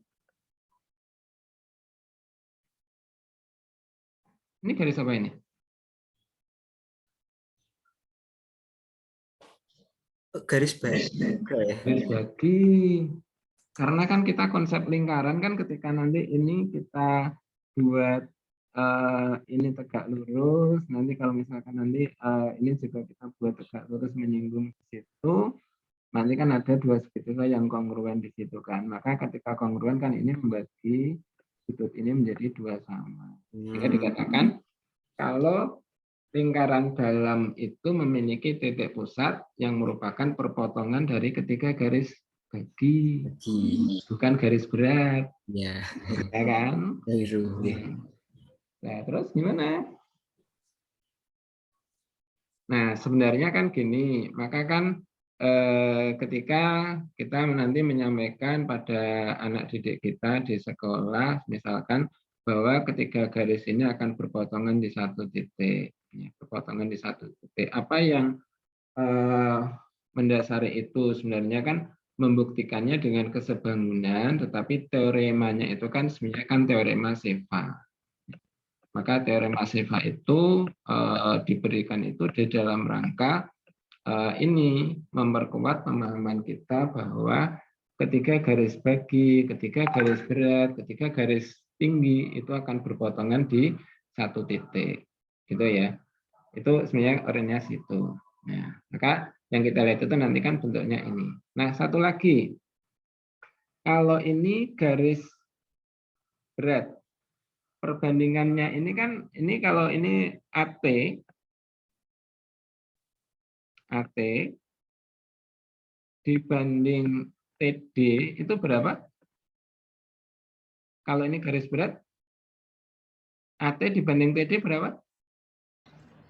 Ini garis apa ini? garis bagi ya. Garis bagi. Karena kan kita konsep lingkaran kan ketika nanti ini kita buat ini tegak lurus, nanti kalau misalkan nanti ini juga kita buat tegak lurus menyinggung ke situ, nanti kan ada dua segitiga yang kongruen di situ kan. Maka ketika kongruen kan ini membagi sudut ini menjadi dua sama. Sehingga dikatakan kalau lingkaran dalam itu memiliki titik pusat yang merupakan perpotongan dari ketiga garis bagi, bukan garis berat, Ya, ya kan? biru. Nah, terus gimana? Nah, sebenarnya kan gini, maka kan ketika kita nanti menyampaikan pada anak didik kita di sekolah, misalkan bahwa ketiga garis ini akan berpotongan di satu titik, ya, berpotongan di satu titik. Apa yang mendasari itu sebenarnya kan membuktikannya dengan kesebangunan, tetapi teoremanya itu kan sebenarnya kan teorema Seva. Maka teorema Seva itu diberikan itu di dalam rangka ini memperkuat pemahaman kita bahwa ketika garis bagi, ketika garis berat, ketika garis tinggi itu akan berpotongan di satu titik, gitu ya. Itu sebenarnya orientasi itu. Nah, maka yang kita lihat itu nanti kan bentuknya ini. Nah, satu lagi, kalau ini garis berat, perbandingannya ini kan, ini kalau ini AT dibanding TD itu berapa? Kalau ini garis berat, AT dibanding TD berapa?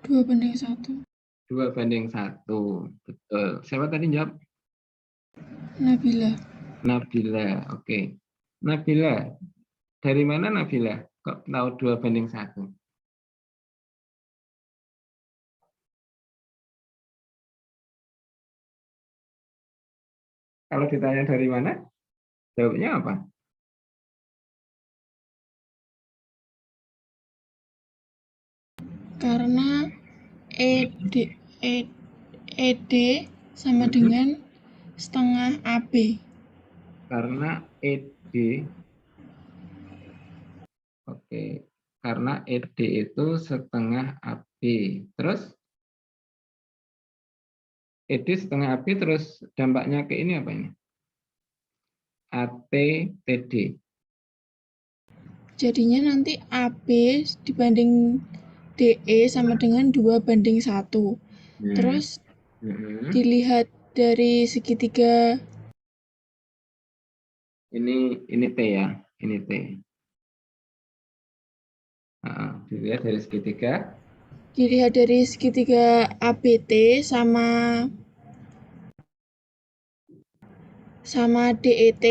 2:1. 2:1. Betul. Siapa tadi jawab? Nabila. Nabila. Oke. Nabila. Dari mana Nabila? Kok tahu 2:1? Kalau ditanya dari mana, jawabnya apa? Karena ED sama dengan setengah AB. Karena ED, oke, karena ED itu setengah AB. Terus ED setengah AB, terus dampaknya ke ini apa ini? AT, TD. Jadinya nanti AB dibanding DE sama dengan 2:1. Terus dilihat dari segitiga. Ini T ya, ini T. Dilihat dari segitiga. Dilihat dari segitiga ABT sama DET,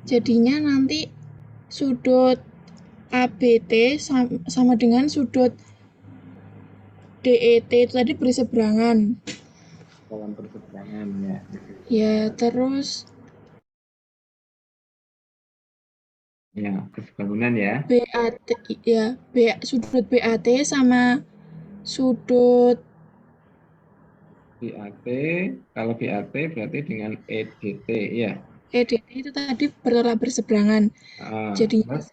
jadinya nanti sudut ABT sama dengan sudut DET itu tadi berseberangan. Dalam berseberangan ya. Ya, terus Ya, kesebangunan ya. BAT ya, sudut BAT sama sudut BAT, kalau BAT berarti dengan EDT ya. EDT itu tadi bertolak berseberangan. Jadinya Terus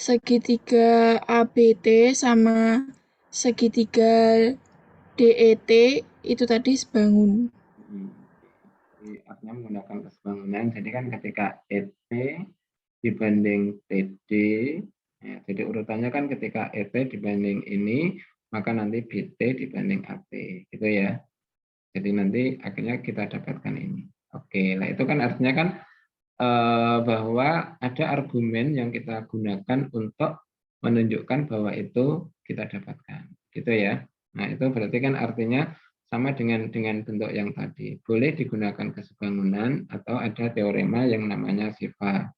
segitiga ABT sama segitiga DET itu tadi sebangun. artinya menggunakan kesebangunan. Jadi kan ketika ET dibanding TD, ya, jadi urutannya kan ketika ET dibanding ini, maka nanti BT dibanding AT, gitu ya. Jadi nanti akhirnya kita dapatkan ini. Oke, nah itu kan artinya kan bahwa ada argumen yang kita gunakan untuk menunjukkan bahwa itu kita dapatkan, gitu ya. Nah itu berarti kan artinya sama dengan bentuk yang tadi. Boleh digunakan kesebangunan atau ada teorema yang namanya sifat.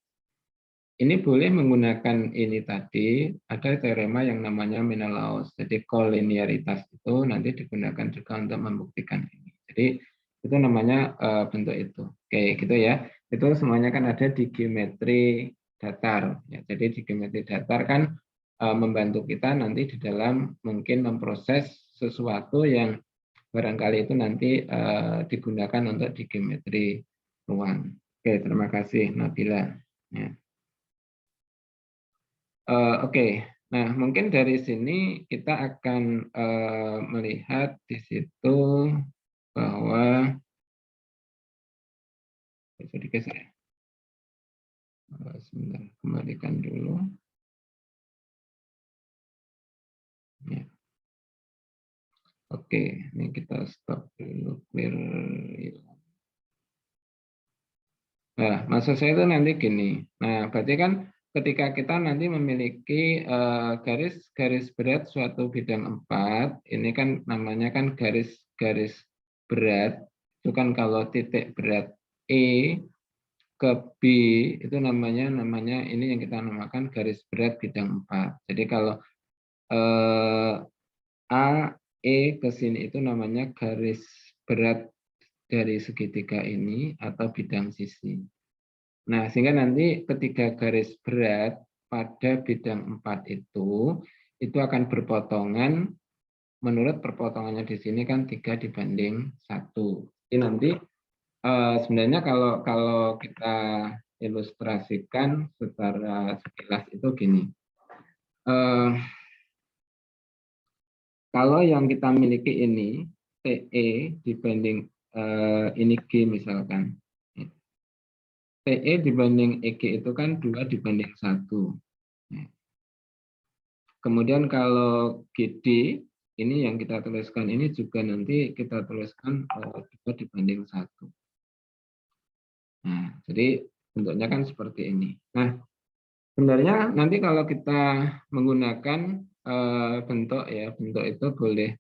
Ini boleh menggunakan ini tadi, ada teorema yang namanya Menelaus. Jadi kolinearitas itu nanti digunakan juga untuk membuktikan ini. Jadi itu namanya bentuk itu. Oke, gitu ya. Itu semuanya kan ada di geometri datar. Ya, jadi di geometri datar kan membantu kita nanti di dalam mungkin memproses sesuatu yang barangkali itu nanti digunakan untuk di geometri ruang. Oke, terima kasih Nabila. Ya. Oke, nah mungkin dari sini kita akan melihat di situ bahwa bisa digeser ya. Sebentar, kembalikan dulu. Ya. Oke, ini kita stop dulu, clear. Nah, maksud saya itu nanti gini. Nah, berarti kan ketika kita nanti memiliki garis berat suatu bidang 4, ini kan namanya kan garis berat. Itu kan kalau titik berat E ke B itu namanya ini yang kita namakan garis berat bidang 4. Jadi kalau A, E ke sini itu namanya garis berat dari segitiga ini atau bidang sisi. Nah, sehingga nanti ketika garis berat pada bidang 4 itu akan berpotongan, menurut perpotongannya di sini kan 3:1. Jadi nanti sebenarnya kalau kita ilustrasikan secara sekilas itu gini. Kalau yang kita miliki ini, TE dibanding ini G misalkan. TE dibanding EG itu kan 2:1. Kemudian kalau GD, ini yang kita tuliskan ini juga nanti kita tuliskan 2:1. Nah, jadi bentuknya kan seperti ini. Nah, sebenarnya nanti kalau kita menggunakan bentuk itu boleh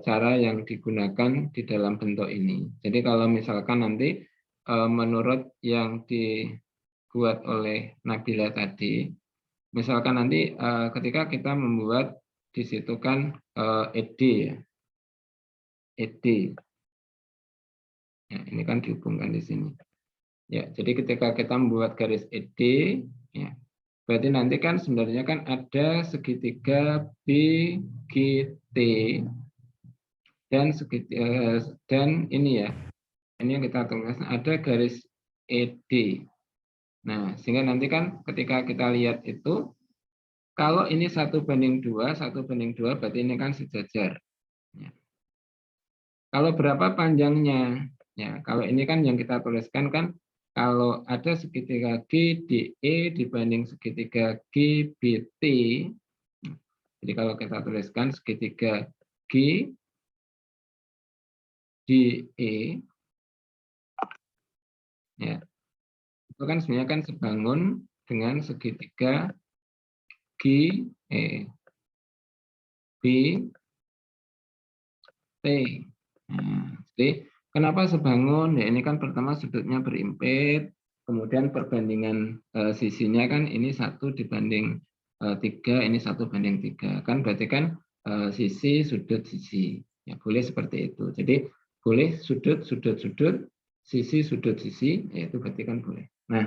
cara yang digunakan di dalam bentuk ini. Jadi kalau misalkan nanti menurut yang dibuat oleh Nabila tadi, misalkan nanti ketika kita membuat di situ kan ED ya, ED. Ya, ini kan dihubungkan di sini. Ya, jadi ketika kita membuat garis ED, ya, berarti nanti kan sebenarnya kan ada segitiga BGT dan segitiga dan ini ya, ini yang kita tulis ada garis ED. Nah, sehingga nanti kan ketika kita lihat itu, kalau ini 1:2, 1:2 berarti ini kan sejajar. Ya. Kalau berapa panjangnya? Ya, kalau ini kan yang kita tuliskan kan, kalau ada segitiga GDE dibanding segitiga GBT, jadi kalau kita tuliskan segitiga GDE, ya, itu kan sebenarnya kan sebangun dengan segitiga GE, BT. Nah, jadi kenapa sebangun? Ya ini kan pertama sudutnya berimpit, kemudian perbandingan sisinya kan ini 1:3, ini 1:3. Kan berarti kan sisi, sudut, sisi. Ya boleh seperti itu. Jadi boleh sudut, sudut, sudut, sisi, sudut, sisi, ya, itu berarti kan boleh. Nah,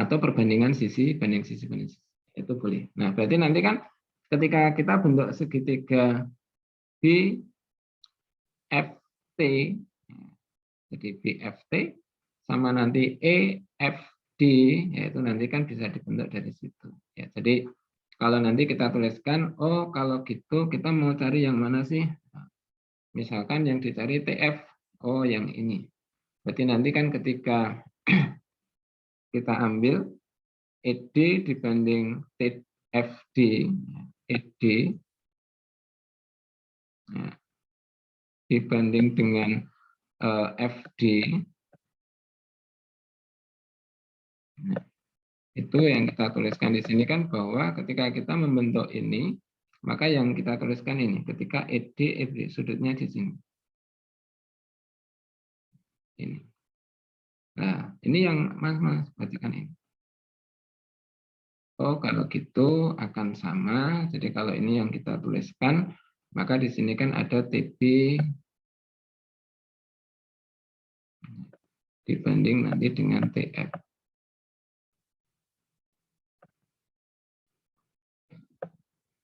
atau perbandingan sisi, banding sisi, banding sisi. Itu boleh. Nah, berarti nanti kan ketika kita bentuk segitiga BFT, jadi BFT sama nanti EFD, yaitu nanti kan bisa dibentuk dari situ. Ya, jadi kalau nanti kita tuliskan, oh kalau gitu kita mau cari yang mana sih? Misalkan yang dicari TF, oh yang ini. Berarti nanti kan ketika kita ambil ED dibanding TFD, ED ya, dibanding dengan FD, nah, itu yang kita tuliskan di sini kan bahwa ketika kita membentuk ini, maka yang kita tuliskan ini ketika ED, FD sudutnya di sini. Ini. Nah, ini yang Mas perhatikan ini. Oh, kalau gitu akan sama. Jadi kalau ini yang kita tuliskan, maka di sini kan ada TB dibanding nanti dengan TF.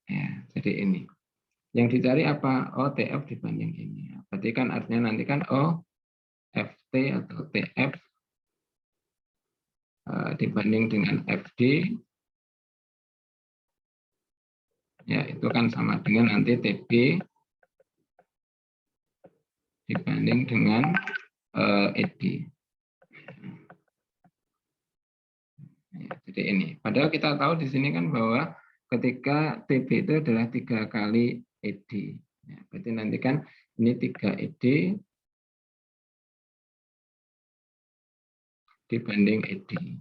Ya, jadi ini. Yang dicari apa? Oh, TF dibanding ini. Berarti kan artinya nanti kan oh, FT atau TF dibanding dengan FD, ya itu kan sama dengan nanti TB dibanding dengan ED. Ya, jadi ini. Padahal kita tahu di sini kan bahwa ketika TB itu adalah 3 kali ED. Ya, berarti nanti kan ini 3 ED dibanding ED.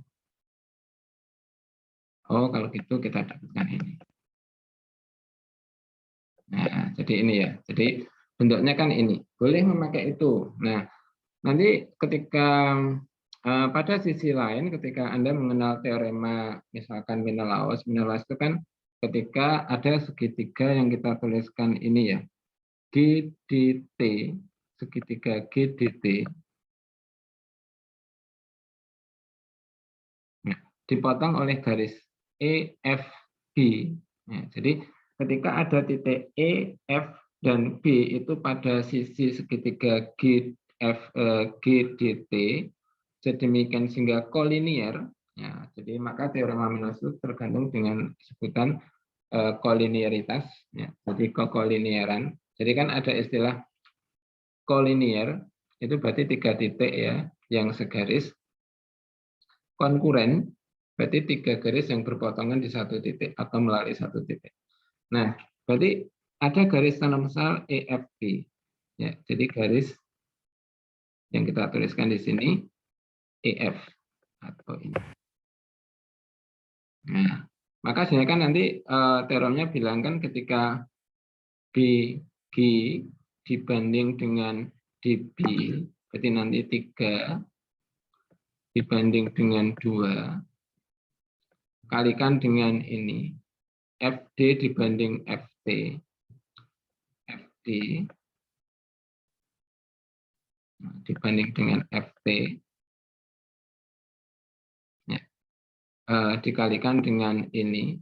Oh, kalau gitu kita dapatkan ini. Nah, jadi ini ya. Jadi bentuknya kan ini. Boleh memakai itu. Nah, nanti ketika pada sisi lain, ketika Anda mengenal teorema misalkan Menelaus itu kan ketika ada segitiga yang kita tuliskan ini ya, GDT, segitiga GDT, nah, dipotong oleh garis EFB. Ya, jadi ketika ada titik E, F, dan B itu pada sisi segitiga GDT, sedemikian sehingga kolinier, ya, jadi maka teorema Menelaus itu tergantung dengan sebutan kolinieritas, ya, jadi kokolinieran. Jadi kan ada istilah kolinier, itu berarti 3 titik ya, yang segaris. Konkuren, berarti 3 garis yang berpotongan di 1 titik atau melalui 1 titik. Nah, berarti ada garis transversal EFB. Ya, jadi garis yang kita tuliskan di sini EF atau ini. Nah, maka sebenarnya kan nanti teoremnya bilang kan ketika BG dibanding dengan DB, berarti nanti 3 dibanding dengan 2, kalikan dengan ini, FD dibanding FT, FD dibanding dengan FT, ya, dikalikan dengan ini,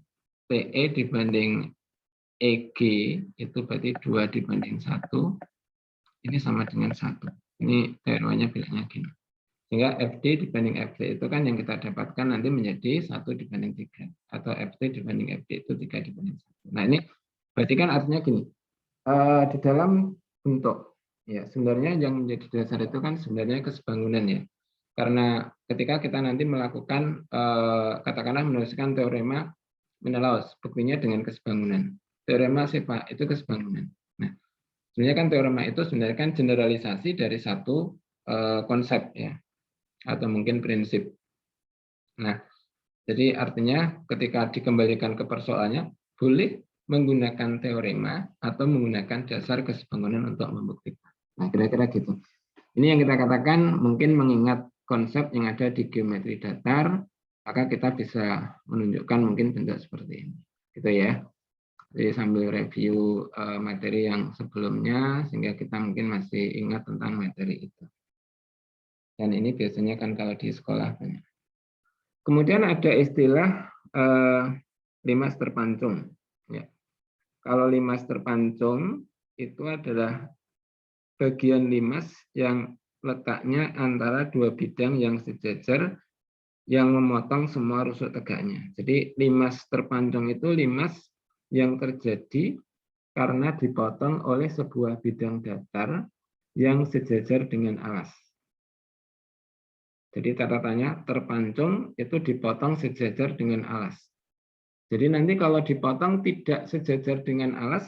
TE dibanding EG, itu berarti 2 dibanding 1, ini sama dengan 1. Ini teoremanya bilangnya gini. Sehingga FD dibanding FT itu kan yang kita dapatkan nanti menjadi 1 dibanding 3. Atau FT dibanding FD itu 3 dibanding 1. Nah ini berarti kan artinya gini, di dalam bentuk, ya sebenarnya yang menjadi dasar itu kan sebenarnya kesebangunan ya. Karena ketika kita nanti melakukan, katakanlah menuliskan teorema Menelaus, buktinya dengan kesebangunan. Teorema Sepa itu kesebangunan. Nah, sebenarnya kan teorema itu sebenarnya kan generalisasi dari satu konsep ya, atau mungkin prinsip. Nah, jadi artinya ketika dikembalikan ke persoalannya, boleh menggunakan teorema atau menggunakan dasar kesebangunan untuk membuktikan. Nah, kira-kira gitu. Ini yang kita katakan mungkin mengingat konsep yang ada di geometri datar, maka kita bisa menunjukkan mungkin bentuk seperti ini. Gitu ya. Jadi sambil review materi yang sebelumnya, sehingga kita mungkin masih ingat tentang materi itu. Dan ini biasanya kan kalau di sekolah banyak. Kemudian ada istilah limas terpancung. Ya. Kalau limas terpancung itu adalah bagian limas yang letaknya antara dua bidang yang sejajar yang memotong semua rusuk tegaknya. Jadi limas terpancung itu limas yang terjadi karena dipotong oleh sebuah bidang datar yang sejajar dengan alas. Jadi catatannya terpancung itu dipotong sejajar dengan alas. Jadi nanti kalau dipotong tidak sejajar dengan alas,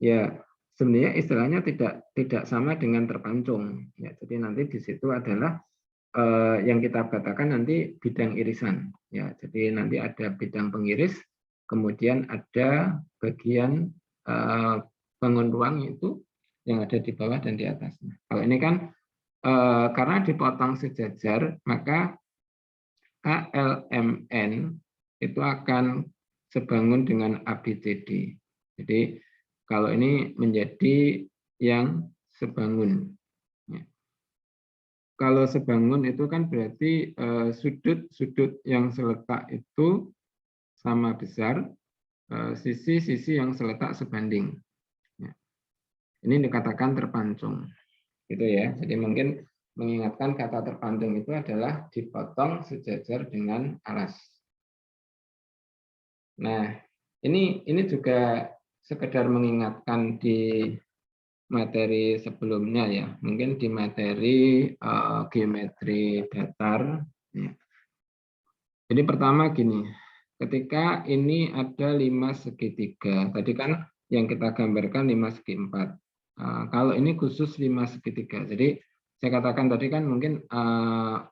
ya sebenarnya istilahnya tidak sama dengan terpancung. Ya, jadi nanti di situ adalah yang kita katakan nanti bidang irisan. Ya, jadi nanti ada bidang pengiris, kemudian ada bagian bangun ruang itu yang ada di bawah dan di atasnya. Kalau ini kan karena dipotong sejajar, maka ALMN itu akan sebangun dengan ABCD. Jadi kalau ini menjadi yang sebangun. Kalau sebangun itu kan berarti sudut-sudut yang seletak itu sama besar, sisi-sisi yang seletak sebanding. Ini dikatakan terpancung. Gitu ya. Jadi mungkin mengingatkan kata terpancung itu adalah dipotong sejajar dengan alas. Nah, ini juga sekedar mengingatkan di materi sebelumnya ya, mungkin di materi geometri datar. Ya. Jadi pertama gini, ketika ini ada 5 segitiga, tadi kan yang kita gambarkan 5 segi 4. Kalau ini khusus 5 segitiga, jadi saya katakan tadi kan mungkin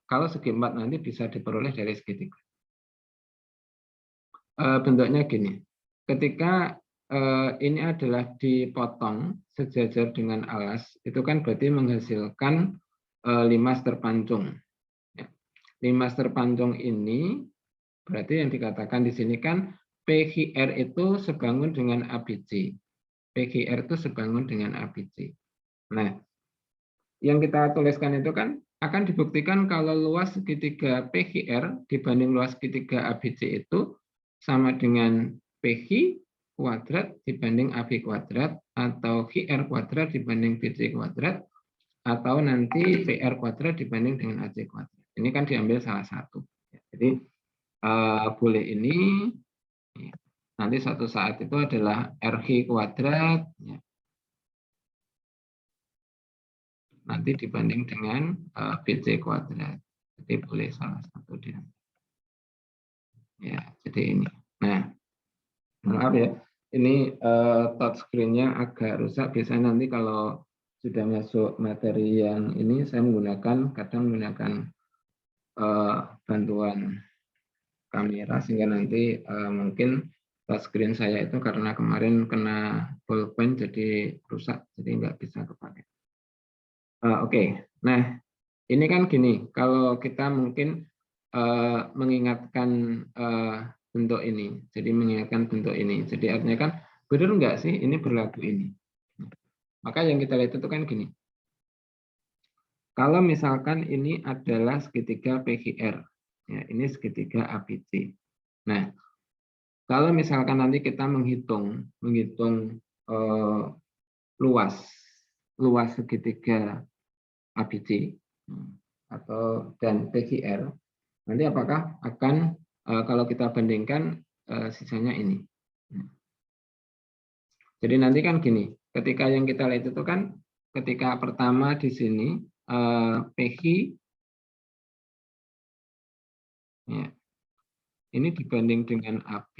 kalau segi 4 nanti bisa diperoleh dari segitiga. Bentuknya gini, ketika ini adalah dipotong sejajar dengan alas, itu kan berarti menghasilkan limas terpancung. Limas terpancung ini berarti yang dikatakan di sini kan PQR itu sebangun dengan ABC. PQR itu sebangun dengan ABC. Nah, yang kita tuliskan itu kan akan dibuktikan kalau luas segitiga PQR dibanding luas segitiga ABC itu sama dengan PQ kuadrat dibanding AB kuadrat, atau QR kuadrat dibanding BC kuadrat, atau nanti PR kuadrat dibanding dengan AC kuadrat. Ini kan diambil salah satu. Jadi boleh ini, nanti suatu saat itu adalah RH kuadrat, nanti dibanding dengan BC kuadrat. Jadi boleh salah satu dia. Ya, jadi ini. Nah, maaf ya, ini touchscreen-nya agak rusak. Biasanya nanti kalau sudah masuk materi yang ini, saya kadang menggunakan bantuan kamera, sehingga nanti mungkin touchscreen saya itu karena kemarin kena pulpen jadi rusak, jadi nggak bisa kepakai. Oke. Nah, ini kan gini, kalau kita mungkin mengingatkan bentuk ini, jadi mengingatkan bentuk ini. Jadi artinya kan benar nggak sih ini berlaku ini? Maka yang kita lihat itu kan gini. Kalau misalkan ini adalah segitiga PQR, ya, ini segitiga ABC. Nah, kalau misalkan nanti kita menghitung luas segitiga ABC atau dan PQR, nanti apakah akan kalau kita bandingkan sisanya ini. Jadi nanti kan gini, ketika yang kita lihat itu kan ketika pertama di sini PQ ya, ini dibanding dengan AB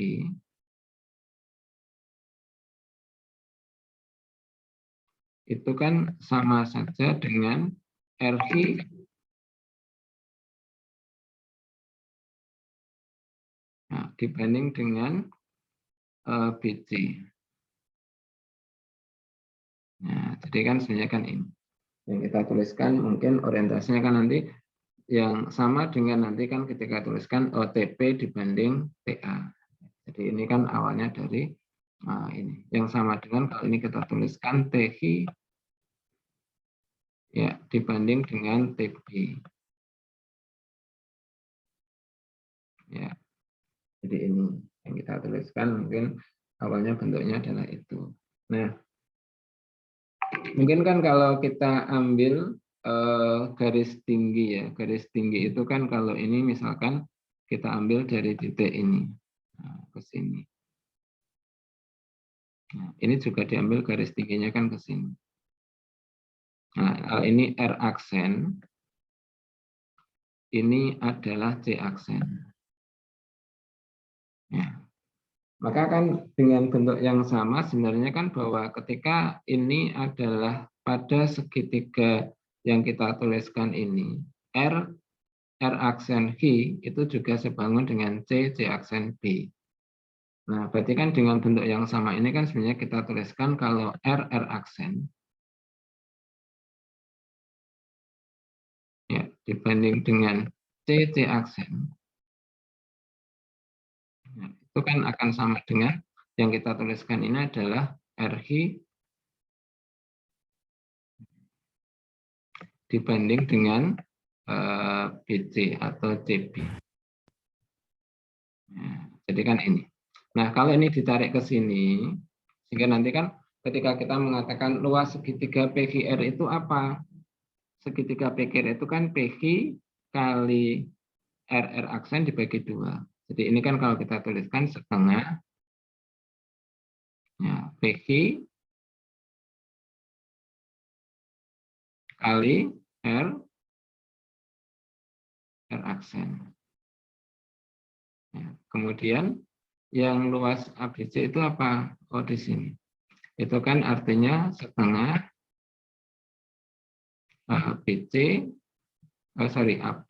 itu kan sama saja dengan RQ nah, dibanding dengan BC. Nah, jadi kan sebenarnya kan ini yang kita tuliskan mungkin orientasinya kan nanti yang sama dengan nanti kan ketika tuliskan OTP dibanding TA. Jadi ini kan awalnya dari ini yang sama dengan kalau ini kita tuliskan TI ya dibanding dengan TB. Ya, jadi ini yang kita tuliskan mungkin awalnya bentuknya adalah itu. Nah, mungkin kan kalau kita ambil garis tinggi ya, garis tinggi itu kan kalau ini misalkan kita ambil dari titik ini ke sini. Nah, ini juga diambil garis tingginya kan ke sini. Nah, ini R aksen, ini adalah C aksen. Ya. Maka kan dengan bentuk yang sama sebenarnya kan bahwa ketika ini adalah pada segitiga yang kita tuliskan ini, R aksen H itu juga sebangun dengan C aksen B. Nah, berarti kan dengan bentuk yang sama ini kan sebenarnya kita tuliskan kalau R aksen ya dibanding dengan C aksen ya, itu kan akan sama dengan yang kita tuliskan ini adalah RH dibanding dengan BC atau CB. Ya, jadi kan ini. Nah, kalau ini ditarik ke sini, sehingga nanti kan ketika kita mengatakan luas segitiga PQR itu apa? Segitiga PQR itu kan PQ kali RR aksen dibagi 2. Jadi ini kan kalau kita tuliskan setengah ya, PQ kali R aksen. Ya, kemudian yang luas ABC itu apa? Oh, di sini. Itu kan artinya setengah BC, AB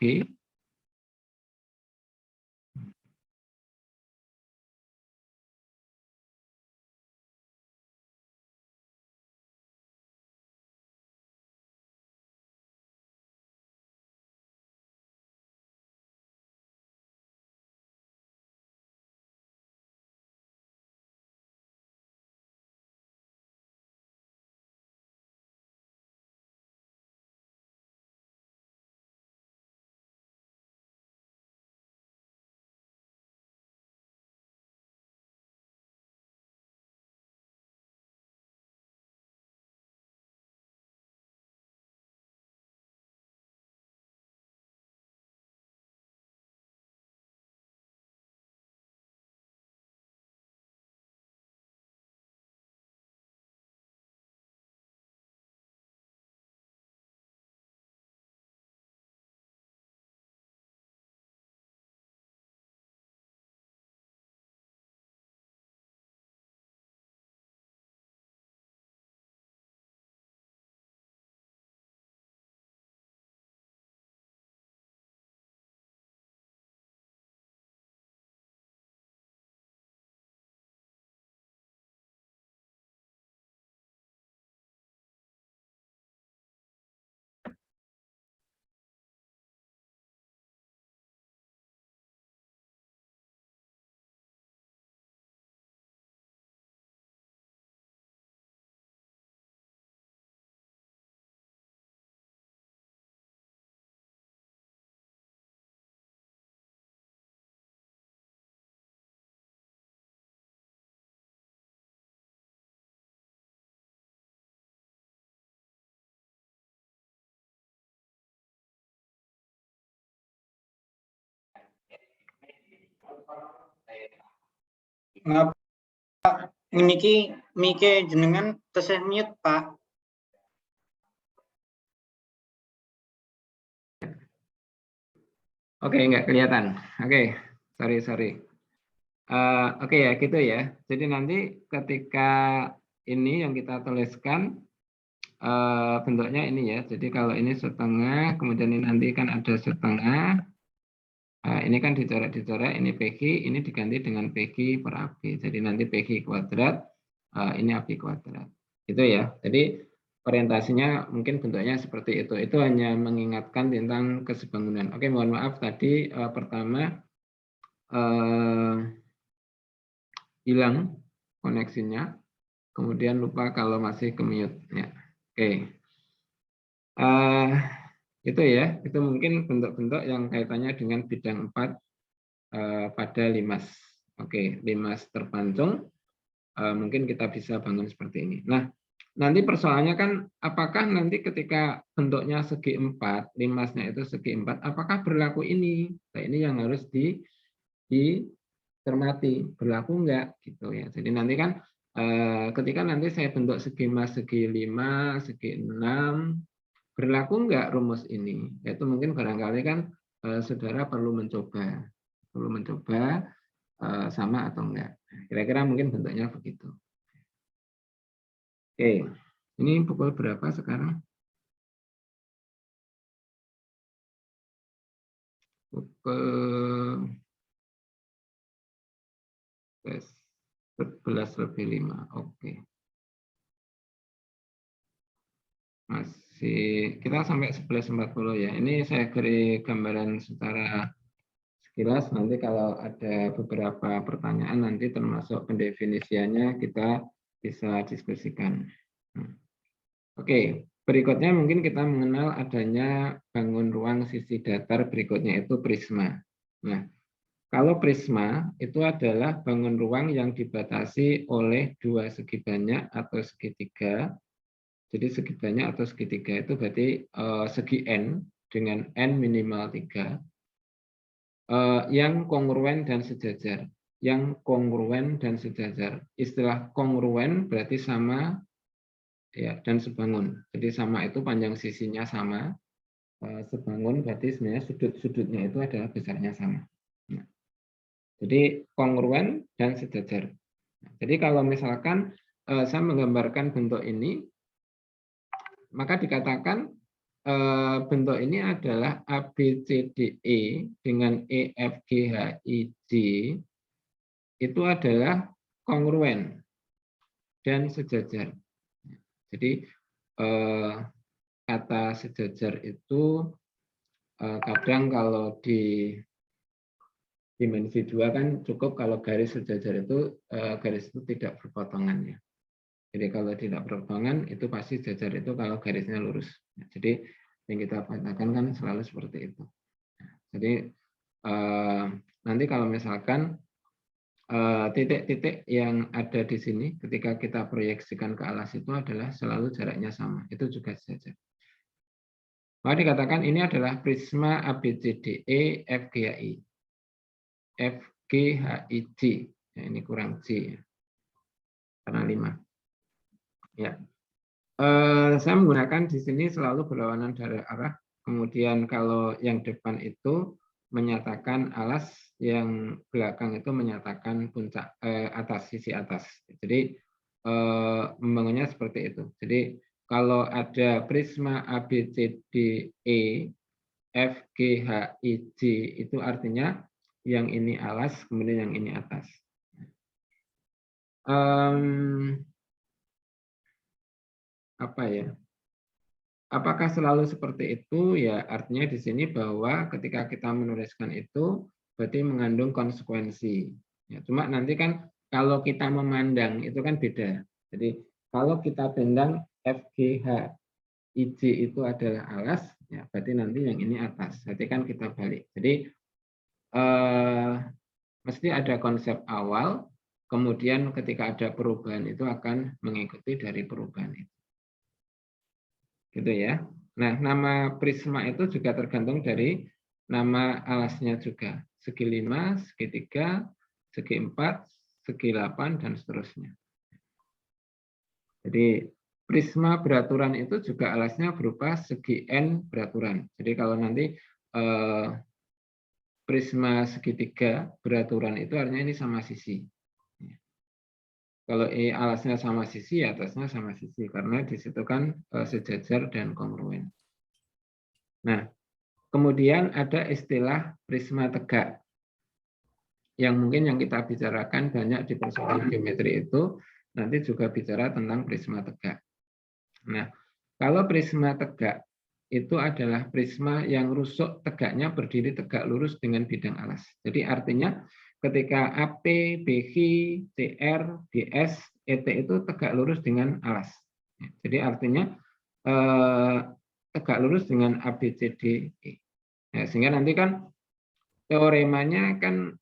Maaf, Pak. Niki mike jenengan tesih mute, Pak. Oke, nggak kelihatan. Oke, sorry. Oke ya, gitu ya. Jadi nanti ketika ini yang kita tuliskan bentuknya ini ya. Jadi kalau ini setengah, kemudian ini nanti kan ada setengah. Ini kan dicoret, ini PQ, ini diganti dengan PQ per AB. Jadi nanti PQ kuadrat, ini AB kuadrat. Itu ya. Jadi orientasinya mungkin bentuknya seperti itu. Itu hanya mengingatkan tentang kesebangunan. Oke, mohon maaf tadi pertama hilang koneksinya, kemudian lupa kalau masih ke-mute. Ya. Oke. Itu ya, itu mungkin bentuk-bentuk yang kaitannya dengan bidang 4 pada limas. Oke, limas terpancung, mungkin kita bisa bangun seperti ini. Nah, nanti persoalannya kan apakah nanti ketika bentuknya segi 4, limasnya itu segi 4, apakah berlaku ini? Nah, ini yang harus dicermati, berlaku enggak gitu ya. Jadi nanti kan ketika nanti saya bentuk segi mas segi 5, segi 6, berlaku enggak rumus ini? Yaitu mungkin barangkali kan saudara perlu mencoba sama atau enggak. Kira-kira mungkin bentuknya begitu. Oke, ini pukul berapa sekarang? Pukul 11:05. Oke. Masih kita sampai 11:40 ya. Ini saya beri gambaran secara sekilas, nanti kalau ada beberapa pertanyaan nanti termasuk pendefinisiannya kita bisa diskusikan. Oke, berikutnya mungkin kita mengenal adanya bangun ruang sisi datar, berikutnya itu prisma. Nah, kalau prisma itu adalah bangun ruang yang dibatasi oleh dua segi banyak atau segitiga. Jadi segi banyak atau segitiga itu berarti segi n dengan n minimal 3. Yang kongruen dan sejajar. Yang kongruen dan sejajar. Istilah kongruen berarti sama ya dan sebangun. Jadi sama itu panjang sisinya sama. Sebangun berarti sebenarnya sudut-sudutnya itu adalah besarnya sama. Nah, jadi kongruen dan sejajar. Jadi kalau misalkan saya menggambarkan bentuk ini, maka dikatakan bentuk ini adalah ABCDE dengan EFGHIJ itu adalah kongruen dan sejajar. Jadi kata sejajar itu kadang kalau di dimensi 2 kan cukup kalau garis sejajar itu garis itu tidak berpotongan ya. Jadi kalau tidak berpotongan itu pasti sejajar itu kalau garisnya lurus. Jadi yang kita katakan kan selalu seperti itu. Jadi nanti kalau misalkan titik-titik yang ada di sini ketika kita proyeksikan ke alas itu adalah selalu jaraknya sama. Itu juga sejajar. Maka dikatakan ini adalah prisma ABCDE FGHI. FGHIJ. Ya, ini kurang C ya. Karena 5. Ya. Saya menggunakan di sini selalu berlawanan dari arah. Kemudian kalau yang depan itu menyatakan alas, yang belakang itu menyatakan puncak atas, sisi atas. Jadi membangunnya seperti itu. Jadi kalau ada prisma ABCDE FGHIJ itu artinya yang ini alas, kemudian yang ini atas. Apa ya? Apakah selalu seperti itu? Ya, artinya di sini bahwa ketika kita menuliskan itu berarti mengandung konsekuensi. Ya, cuma nanti kan kalau kita memandang itu kan beda. Jadi kalau kita pandang FGHIJ itu adalah alas, ya berarti nanti yang ini atas. Berarti kan kita balik. Jadi mesti ada konsep awal, kemudian ketika ada perubahan itu akan mengikuti dari perubahan itu. Gitu ya. Nah, nama prisma itu juga tergantung dari nama alasnya juga. segi 5, segi 3, segi 4, segi 8, dan seterusnya. Jadi prisma beraturan itu juga alasnya berupa segi N beraturan. Jadi kalau nanti prisma segitiga beraturan itu artinya ini sama sisi. Kalau alasnya sama sisi, atasnya sama sisi, karena di situ kan sejajar dan kongruen. Nah, kemudian ada istilah prisma tegak, yang mungkin yang kita bicarakan banyak di persoalan geometri itu, nanti juga bicara tentang prisma tegak. Nah, kalau prisma tegak itu adalah prisma yang rusuk tegaknya berdiri tegak lurus dengan bidang alas. Jadi artinya ketika AP, BQ, CR, DS, ET itu tegak lurus dengan alas. Jadi artinya tegak lurus dengan ABCD. Ya, sehingga nanti kan teoremanya kan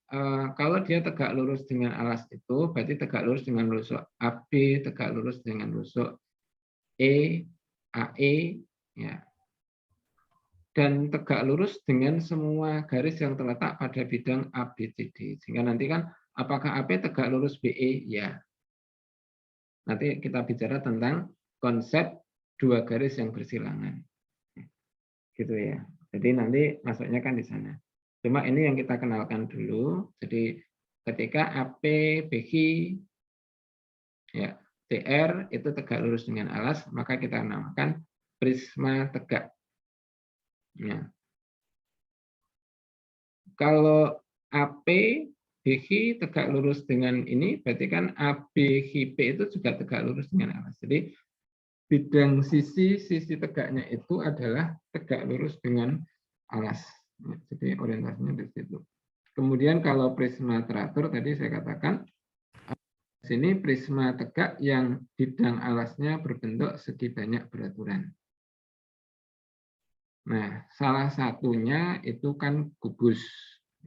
kalau dia tegak lurus dengan alas itu berarti tegak lurus dengan rusuk AB, tegak lurus dengan rusuk AE, ya, dan tegak lurus dengan semua garis yang terletak pada bidang ABCD. Sehingga nanti kan apakah AP tegak lurus BE? Ya. Nanti kita bicara tentang konsep dua garis yang bersilangan. Gitu ya. Jadi nanti masuknya kan di sana. Cuma ini yang kita kenalkan dulu. Jadi ketika AP, BQ, ya, CR itu tegak lurus dengan alas, maka kita namakan prisma tegak. Ya. Kalau AP, BQ tegak lurus dengan ini, berarti kan ABQP itu juga tegak lurus dengan alas. Jadi bidang sisi tegaknya itu adalah tegak lurus dengan alas. Ya, jadi orientasinya di situ. Kemudian kalau prisma teratur tadi saya katakan sini prisma tegak yang bidang alasnya berbentuk segi banyak beraturan. Nah, salah satunya itu kan kubus.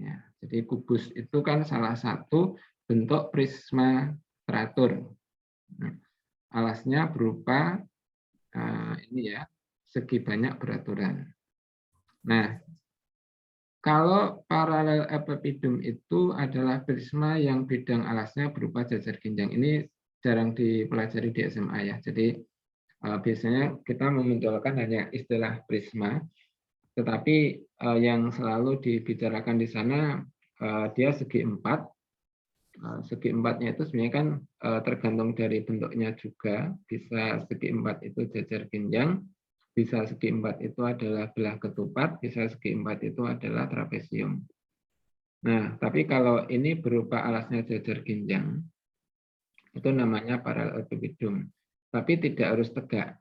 Ya, jadi kubus itu kan salah satu bentuk prisma teratur. Nah, alasnya berupa ini ya, segi banyak beraturan. Nah, kalau paralel epipedum itu adalah prisma yang bidang alasnya berupa jajar ginjang. Ini jarang dipelajari di SMA ya. Jadi biasanya kita memunculkan hanya istilah prisma, tetapi yang selalu dibicarakan di sana dia segi empat. Segi empatnya itu sebenarnya kan tergantung dari bentuknya juga. Bisa segi empat itu jajar ginjang, bisa segi empat itu adalah belah ketupat, bisa segi empat itu adalah trapesium. Nah, tapi kalau ini berupa alasnya jajar ginjang, itu namanya paralel epipedum. Tapi tidak harus tegak.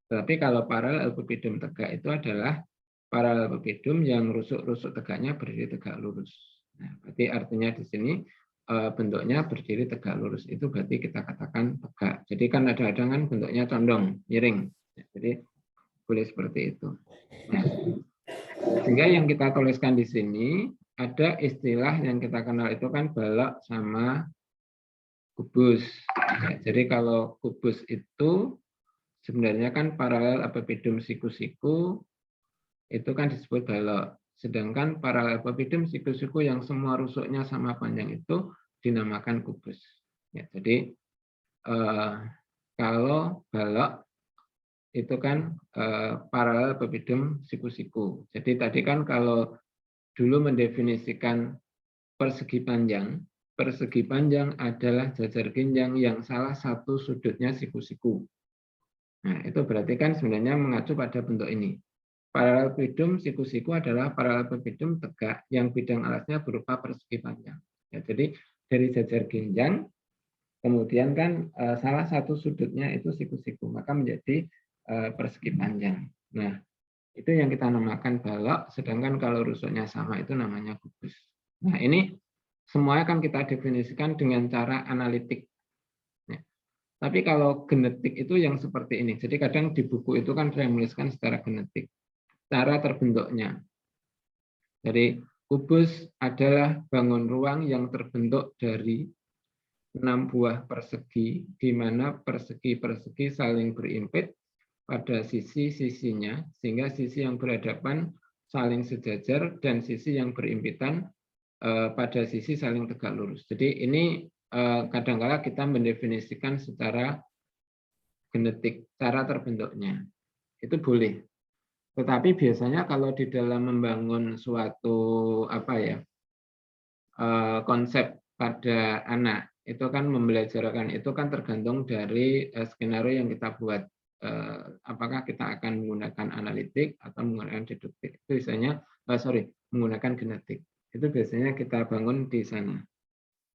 Tapi kalau paralel epipedum tegak itu adalah paralel epipedum yang rusuk-rusuk tegaknya berdiri tegak lurus. Nah, berarti artinya di sini bentuknya berdiri tegak lurus itu berarti kita katakan tegak. Jadi kan kadang-kadang kan bentuknya condong, miring. Jadi boleh seperti itu. Nah, sehingga yang kita tuliskan di sini ada istilah yang kita kenal itu kan balok sama kubus. Ya, jadi kalau kubus itu sebenarnya kan paralel epipedum siku-siku itu kan disebut balok. Sedangkan paralel epipedum siku-siku yang semua rusuknya sama panjang itu dinamakan kubus. Ya, jadi kalau balok itu kan paralel epipedum siku-siku. Jadi tadi kan kalau dulu mendefinisikan persegi panjang adalah jajar ginjang yang salah satu sudutnya siku-siku. Nah, itu berarti kan sebenarnya mengacu pada bentuk ini. Paralelepipedum siku-siku adalah paralelepipedum tegak yang bidang alasnya berupa persegi panjang. Ya, jadi dari jajar ginjang, kemudian kan salah satu sudutnya itu siku-siku, maka menjadi persegi panjang. Nah, itu yang kita namakan balok, sedangkan kalau rusuknya sama itu namanya kubus. Nah, ini semuanya kan kita definisikan dengan cara analitik. Ya. Tapi kalau genetik itu yang seperti ini. Jadi kadang di buku itu kan saya menuliskan secara genetik. Cara terbentuknya. Jadi kubus adalah bangun ruang yang terbentuk dari 6 buah persegi, di mana persegi-persegi saling berimpit pada sisi-sisinya, sehingga sisi yang berhadapan saling sejajar dan sisi yang berimpitan pada sisi saling tegak lurus. Jadi ini kadang-kala kita mendefinisikan secara genetik cara terbentuknya. Itu boleh. Tetapi biasanya kalau di dalam membangun suatu konsep pada anak, itu kan membelajarkan itu kan tergantung dari skenario yang kita buat. Apakah kita akan menggunakan analitik atau menggunakan deduktif. Itu biasanya menggunakan genetik. Itu biasanya kita bangun di sana.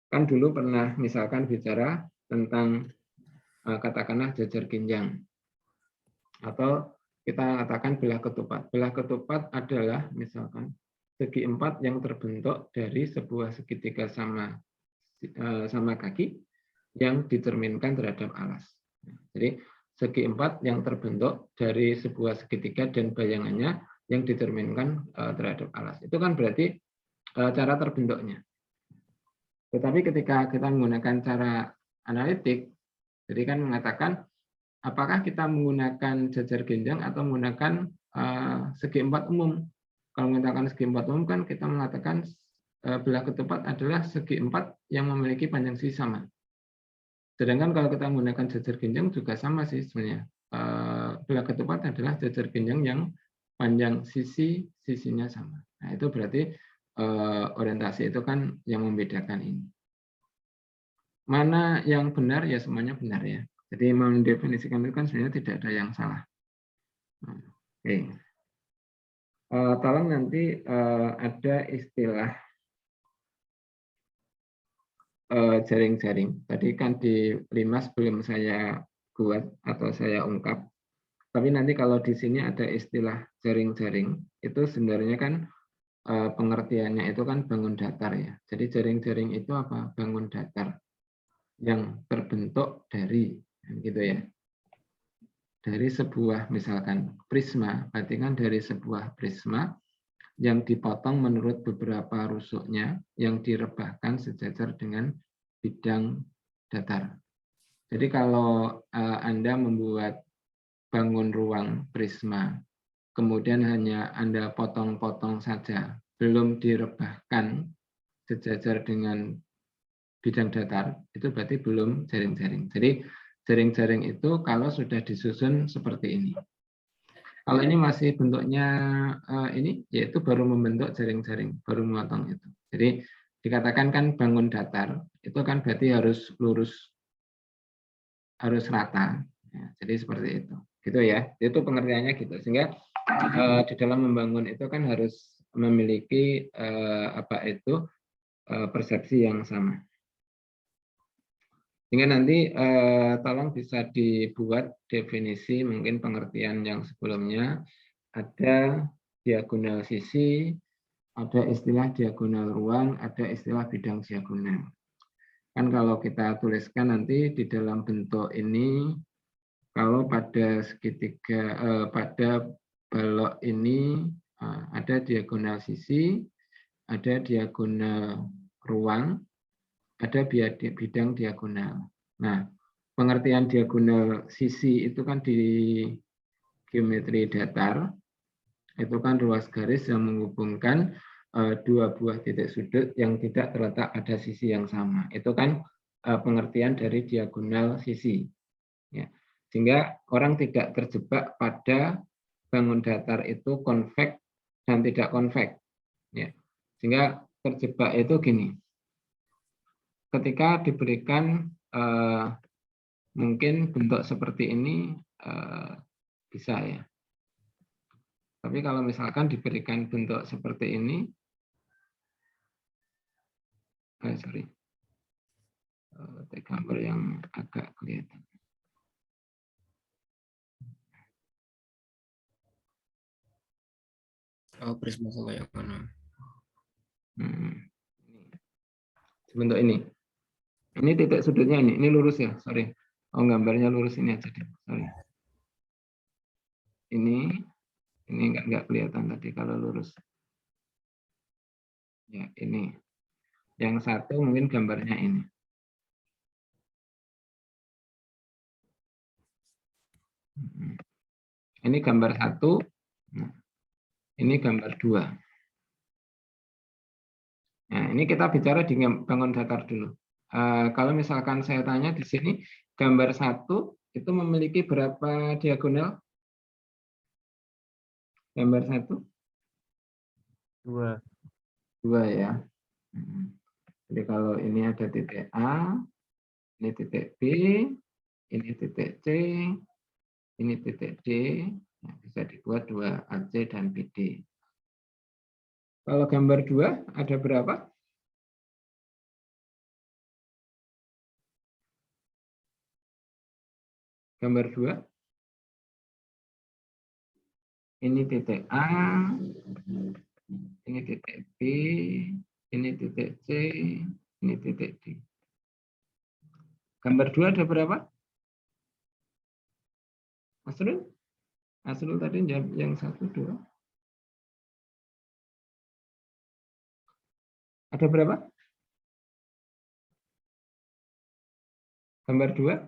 Kan dulu pernah misalkan bicara tentang katakanlah jajar ginjang. Atau kita katakan belah ketupat. Belah ketupat adalah misalkan segi empat yang terbentuk dari sebuah segitiga sama kaki yang dicerminkan terhadap alas. Jadi segi empat yang terbentuk dari sebuah segitiga dan bayangannya yang dicerminkan terhadap alas. Itu kan berarti cara terbentuknya. Tetapi ketika kita menggunakan cara analitik, jadi kan mengatakan apakah kita menggunakan jajar ginjang atau menggunakan segi empat umum. Kalau menggunakan segi empat umum kan kita mengatakan belah ketupat adalah segi empat yang memiliki panjang sisi sama. Sedangkan kalau kita menggunakan jajar ginjang juga sama sih sebenarnya. Belah ketupat adalah jajar ginjang yang panjang sisinya sama. Nah itu berarti orientasi itu kan yang membedakan ini. Mana yang benar ya semuanya benar ya. Jadi mendefinisikan itu kan sebenarnya tidak ada yang salah. Oke. Tolong nanti ada istilah jaring-jaring. Tadi kan di Limas belum saya buat atau saya ungkap. Tapi nanti kalau di sini ada istilah jaring-jaring, itu sebenarnya kan pengertiannya itu kan bangun datar ya. Jadi jaring-jaring itu apa? Bangun datar yang terbentuk dari gitu ya. Dari sebuah misalkan prisma, berarti kan dari sebuah prisma yang dipotong menurut beberapa rusuknya yang direbahkan sejajar dengan bidang datar. Jadi kalau Anda membuat bangun ruang prisma, kemudian hanya Anda potong-potong saja, belum direbahkan sejajar dengan bidang datar, itu berarti belum jaring-jaring. Jadi jaring-jaring itu kalau sudah disusun seperti ini. Kalau ini masih bentuknya ini, yaitu baru membentuk jaring-jaring, baru memotong itu. Jadi dikatakan kan bangun datar, itu kan berarti harus lurus, harus rata. Ya, jadi seperti itu. Gitu ya, itu pengertiannya gitu. Sehingga di dalam membangun itu kan harus memiliki persepsi yang sama. Sehingga nanti tolong bisa dibuat definisi mungkin pengertian yang sebelumnya. Ada diagonal sisi, ada istilah diagonal ruang, ada istilah bidang diagonal. Kan kalau kita tuliskan nanti di dalam bentuk ini, kalau pada segitiga, pada balok ini ada diagonal sisi, ada diagonal ruang, ada bidang diagonal. Nah, pengertian diagonal sisi itu kan di geometri datar, itu kan ruas garis yang menghubungkan dua buah titik sudut yang tidak terletak pada sisi yang sama. Itu kan pengertian dari diagonal sisi. Ya. Sehingga orang tidak terjebak pada bangun datar itu konveks dan tidak konveks. Ya. Sehingga terjebak itu gini. Ketika diberikan mungkin bentuk seperti ini bisa ya. Tapi kalau misalkan diberikan bentuk seperti ini, gambar yang agak kelihatan. Oh, prisma kayak mana? Bentuk ini. Ini titik sudutnya ini lurus ya, sorry. Oh, gambarnya lurus ini aja deh, sorry. Ini nggak kelihatan tadi kalau lurus. Ya, ini. Yang satu mungkin gambarnya ini. Ini gambar satu. Ini gambar 2. Nah, ini kita bicara di bangun datar dulu. Kalau misalkan saya tanya di sini, gambar 1 itu memiliki berapa diagonal? Gambar 1? 2. 2 ya. Jadi kalau ini ada titik A, ini titik B, ini titik C, ini titik D, nah, bisa dibuat 2 AC dan BD. Kalau gambar 2 ada berapa? Gambar 2. Ini titik A, ini titik B, ini titik C, ini titik D. Gambar 2 ada berapa? Asrul? Asrul tadi jawab yang 1, 2. Ada berapa? Gambar 2?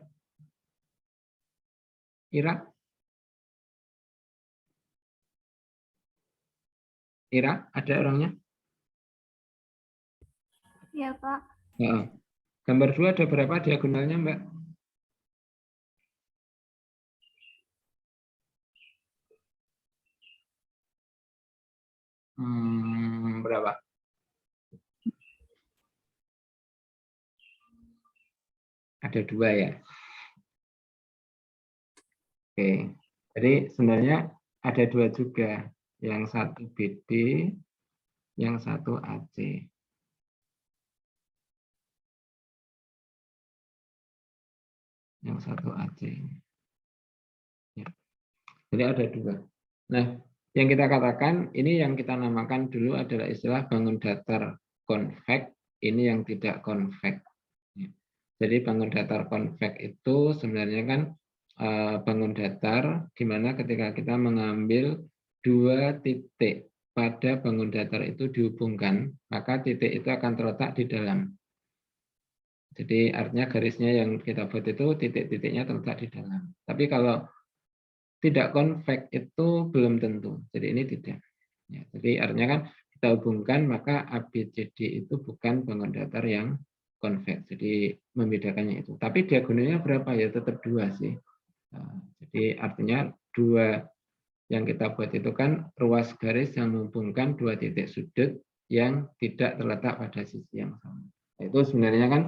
Ira? Ira, ada orangnya? Ya, Pak. Ya. Gambar 2 ada berapa diagonalnya, Mbak? Berapa? Ada 2 ya. Oke. Jadi sebenarnya ada 2 juga. Yang 1 BD, yang 1 AC. Yang 1 AC. Ya. Jadi ada 2. Nah, yang kita katakan, ini yang kita namakan dulu adalah istilah bangun datar konveks, ini yang tidak konveks. Jadi bangun datar konveks itu sebenarnya kan bangun datar, di mana ketika kita mengambil 2 titik pada bangun datar itu dihubungkan, maka titik itu akan terletak di dalam. Jadi artinya garisnya yang kita buat itu titik-titiknya terletak di dalam. Tapi kalau tidak konveks itu belum tentu. Jadi ini tidak. Ya, jadi artinya kan kita hubungkan maka ABCD itu bukan bangun datar yang konveks. Jadi membedakannya itu. Tapi diagonalnya berapa ya? Tetap 2 sih. Nah, jadi artinya 2 yang kita buat itu kan ruas garis yang menghubungkan 2 titik sudut yang tidak terletak pada sisi yang sama. Itu sebenarnya kan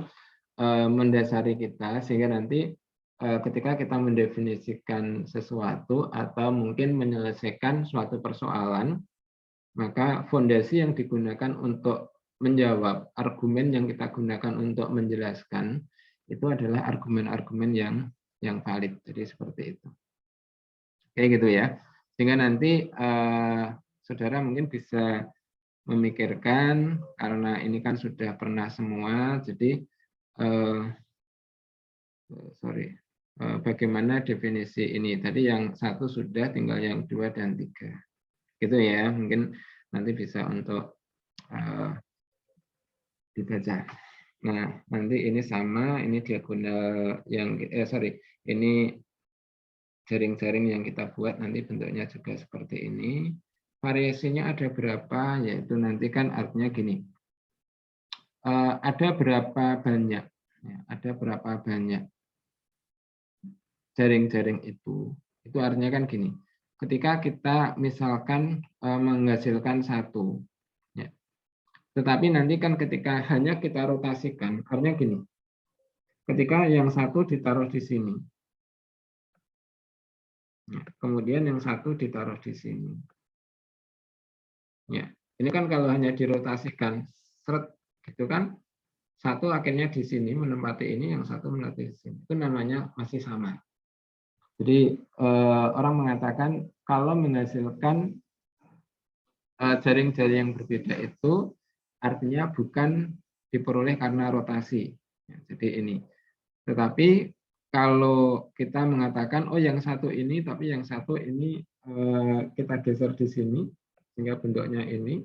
mendasari kita sehingga nanti ketika kita mendefinisikan sesuatu atau mungkin menyelesaikan suatu persoalan, maka fondasi yang digunakan untuk menjawab argumen yang kita gunakan untuk menjelaskan itu adalah argumen-argumen yang valid. Jadi seperti itu. Kayak gitu ya. Sehingga nanti saudara mungkin bisa memikirkan karena ini kan sudah pernah semua, jadi bagaimana definisi ini. Tadi yang 1 sudah, tinggal yang 2 dan 3. Gitu ya, mungkin nanti bisa untuk dibaca. Nah, nanti ini sama, ini diagonal yang ini jaring-jaring yang kita buat nanti bentuknya juga seperti ini. Variasinya ada berapa? Yaitu nanti kan artinya gini. Ada berapa banyak? Ada berapa banyak jaring-jaring itu? Itu artinya kan gini. Ketika kita misalkan menghasilkan 1, ya. Tetapi nanti kan ketika hanya kita rotasikan, artinya gini. Ketika yang 1 ditaruh di sini, ya. Kemudian yang 1 ditaruh di sini. Ya, ini kan kalau hanya dirotasikan, seret gitu kan, 1 akhirnya di sini menempati ini, yang 1 menempati di sini. Itu namanya masih sama. Jadi orang mengatakan kalau menghasilkan jaring-jaring yang berbeda itu artinya bukan diperoleh karena rotasi. Ya, jadi ini. Tetapi kalau kita mengatakan oh yang 1 ini, tapi yang 1 ini kita geser di sini sehingga bentuknya ini.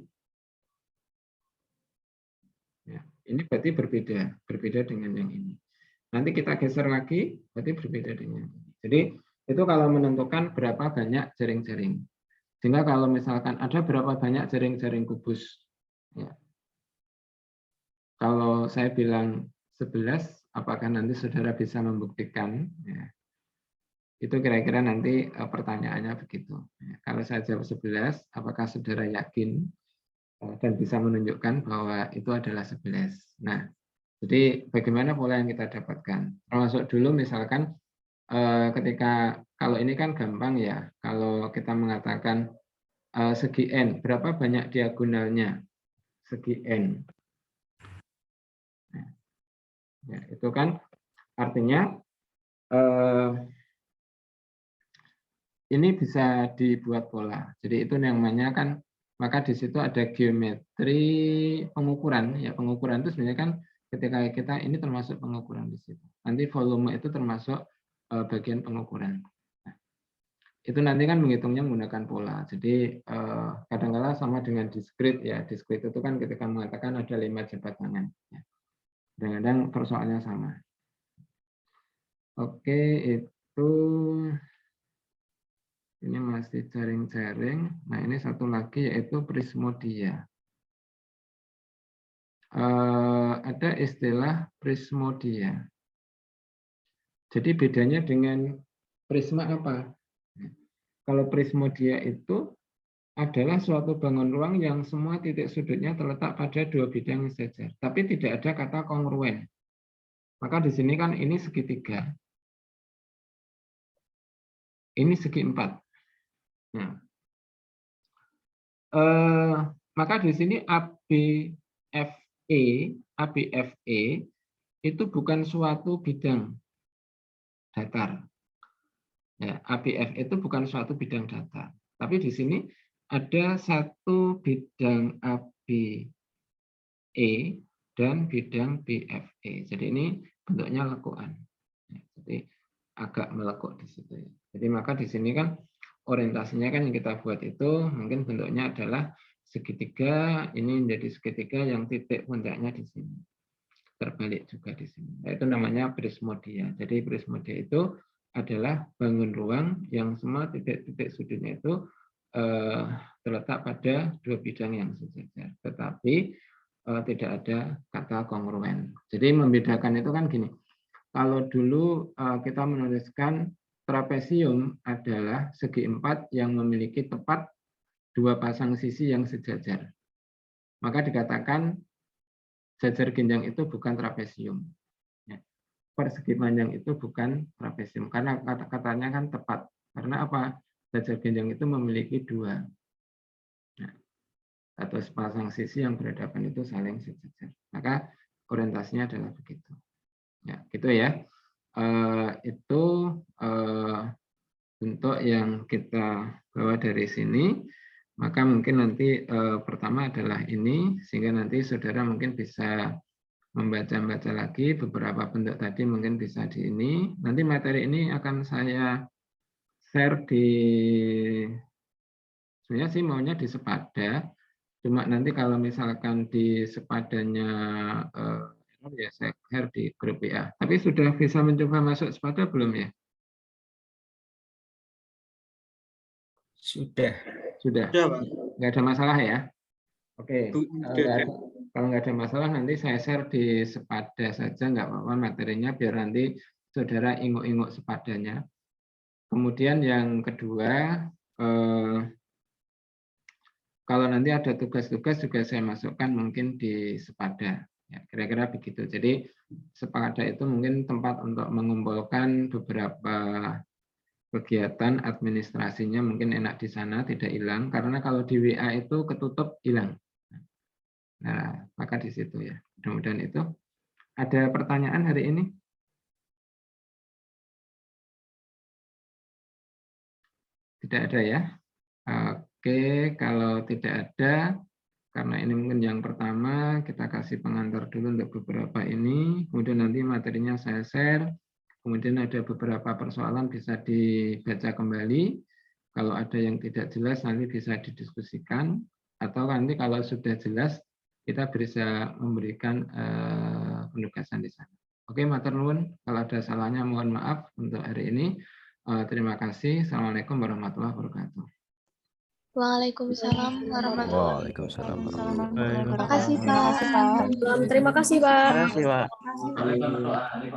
Ya, ini berarti berbeda dengan yang ini. Nanti kita geser lagi, berarti berbeda dengan ini. Jadi itu kalau menentukan berapa banyak jaring-jaring. Sehingga kalau misalkan ada berapa banyak jaring-jaring kubus, ya. Kalau saya bilang 11, apakah nanti saudara bisa membuktikan? Ya. Itu kira-kira nanti pertanyaannya begitu. Ya. Kalau saya jawab 11, apakah saudara yakin dan bisa menunjukkan bahwa itu adalah 11? Nah, jadi bagaimana pola yang kita dapatkan? Termasuk dulu misalkan ketika, kalau ini kan gampang ya, kalau kita mengatakan segi N, berapa banyak diagonalnya? Segi N. Nah, ya, itu kan artinya ini bisa dibuat pola. Jadi itu yang namanya kan, maka di situ ada geometri pengukuran. Ya, pengukuran itu sebenarnya kan ketika kita ini termasuk pengukuran di situ. Nanti volume itu termasuk bagian pengukuran. Nah, itu nanti kan menghitungnya menggunakan pola. Jadi kadang-kala sama dengan diskrit ya. Diskrit itu kan ketika mengatakan ada 5 jabat tangan. Ya. Kadang-kadang persoalannya sama. Oke, itu ini masih jaring-jaring. Nah, ini satu lagi yaitu prismodia. Ada istilah prismodia. Jadi bedanya dengan prisma apa? Kalau prismodia itu adalah suatu bangun ruang yang semua titik sudutnya terletak pada dua bidang yang sejajar, tapi tidak ada kata kongruen. Maka di sini kan ini segitiga, ini segi 4. Nah, maka di sini ABFE itu bukan suatu bidang datar. Ya, ABF itu bukan suatu bidang datar. Tapi di sini ada satu bidang ABE dan bidang BFE. Jadi ini bentuknya lekukan. Jadi agak melekuk di situ. Jadi maka di sini kan orientasinya kan yang kita buat itu mungkin bentuknya adalah segitiga. Ini menjadi segitiga yang titik puncaknya di sini. Terbalik juga di sini. Itu namanya prismodia. Jadi prismodia itu adalah bangun ruang yang semua titik-titik sudutnya itu terletak pada dua bidang yang sejajar, tetapi tidak ada kata kongruen. Jadi membedakan itu kan gini, kalau dulu kita menuliskan trapesium adalah segi 4 yang memiliki tepat dua pasang sisi yang sejajar, maka dikatakan jajar ginjang itu bukan trapesium. Persegi panjang itu bukan trapesium karena katanya kan tepat. Karena apa? Jajar ginjang itu memiliki dua, atau sepasang sisi yang berhadapan itu saling sejajar. Maka orientasinya adalah begitu. Ya, gitu ya. Itu bentuk yang kita bawa dari sini. Maka mungkin nanti pertama adalah ini, sehingga nanti saudara mungkin bisa membaca-baca lagi beberapa bentuk tadi, mungkin bisa di ini. Nanti materi ini akan saya share di, sebenarnya sih maunya di Sepada, cuma nanti kalau misalkan di Sepadanya ya saya share di grup ya. Tapi sudah bisa mencoba masuk Sepada belum ya? Sudah. Sudah. Nggak ada masalah ya? Oke. Kalau nggak ada masalah nanti saya share di Sepada saja, nggak apa-apa materinya, biar nanti saudara inguk-inguk Sepadanya. Kemudian yang kedua, kalau nanti ada tugas-tugas juga saya masukkan mungkin di Sepada. Ya, kira-kira begitu. Jadi Sepada itu mungkin tempat untuk mengumpulkan beberapa kegiatan administrasinya, mungkin enak di sana, tidak hilang. Karena kalau di WA itu ketutup, hilang. Nah, maka di situ ya. Mudah-mudahan itu. Ada pertanyaan hari ini? Tidak ada ya? Oke, kalau tidak ada, karena ini mungkin yang pertama, kita kasih pengantar dulu untuk beberapa ini. Kemudian nanti materinya saya share. Kemudian ada beberapa persoalan bisa dibaca kembali. Kalau ada yang tidak jelas nanti bisa didiskusikan. Atau nanti kalau sudah jelas, kita bisa memberikan penugasan di sana. Oke, matur nuwun. Kalau ada salahnya mohon maaf untuk hari ini. Terima kasih. Assalamualaikum warahmatullahi wabarakatuh. Waalaikumsalam warahmatullahi Waalaikumsalam wabarakatuh. Baik. Terima kasih, Pak. Terima kasih, Pak. Terima kasih, Pak. Waalaikumsalam.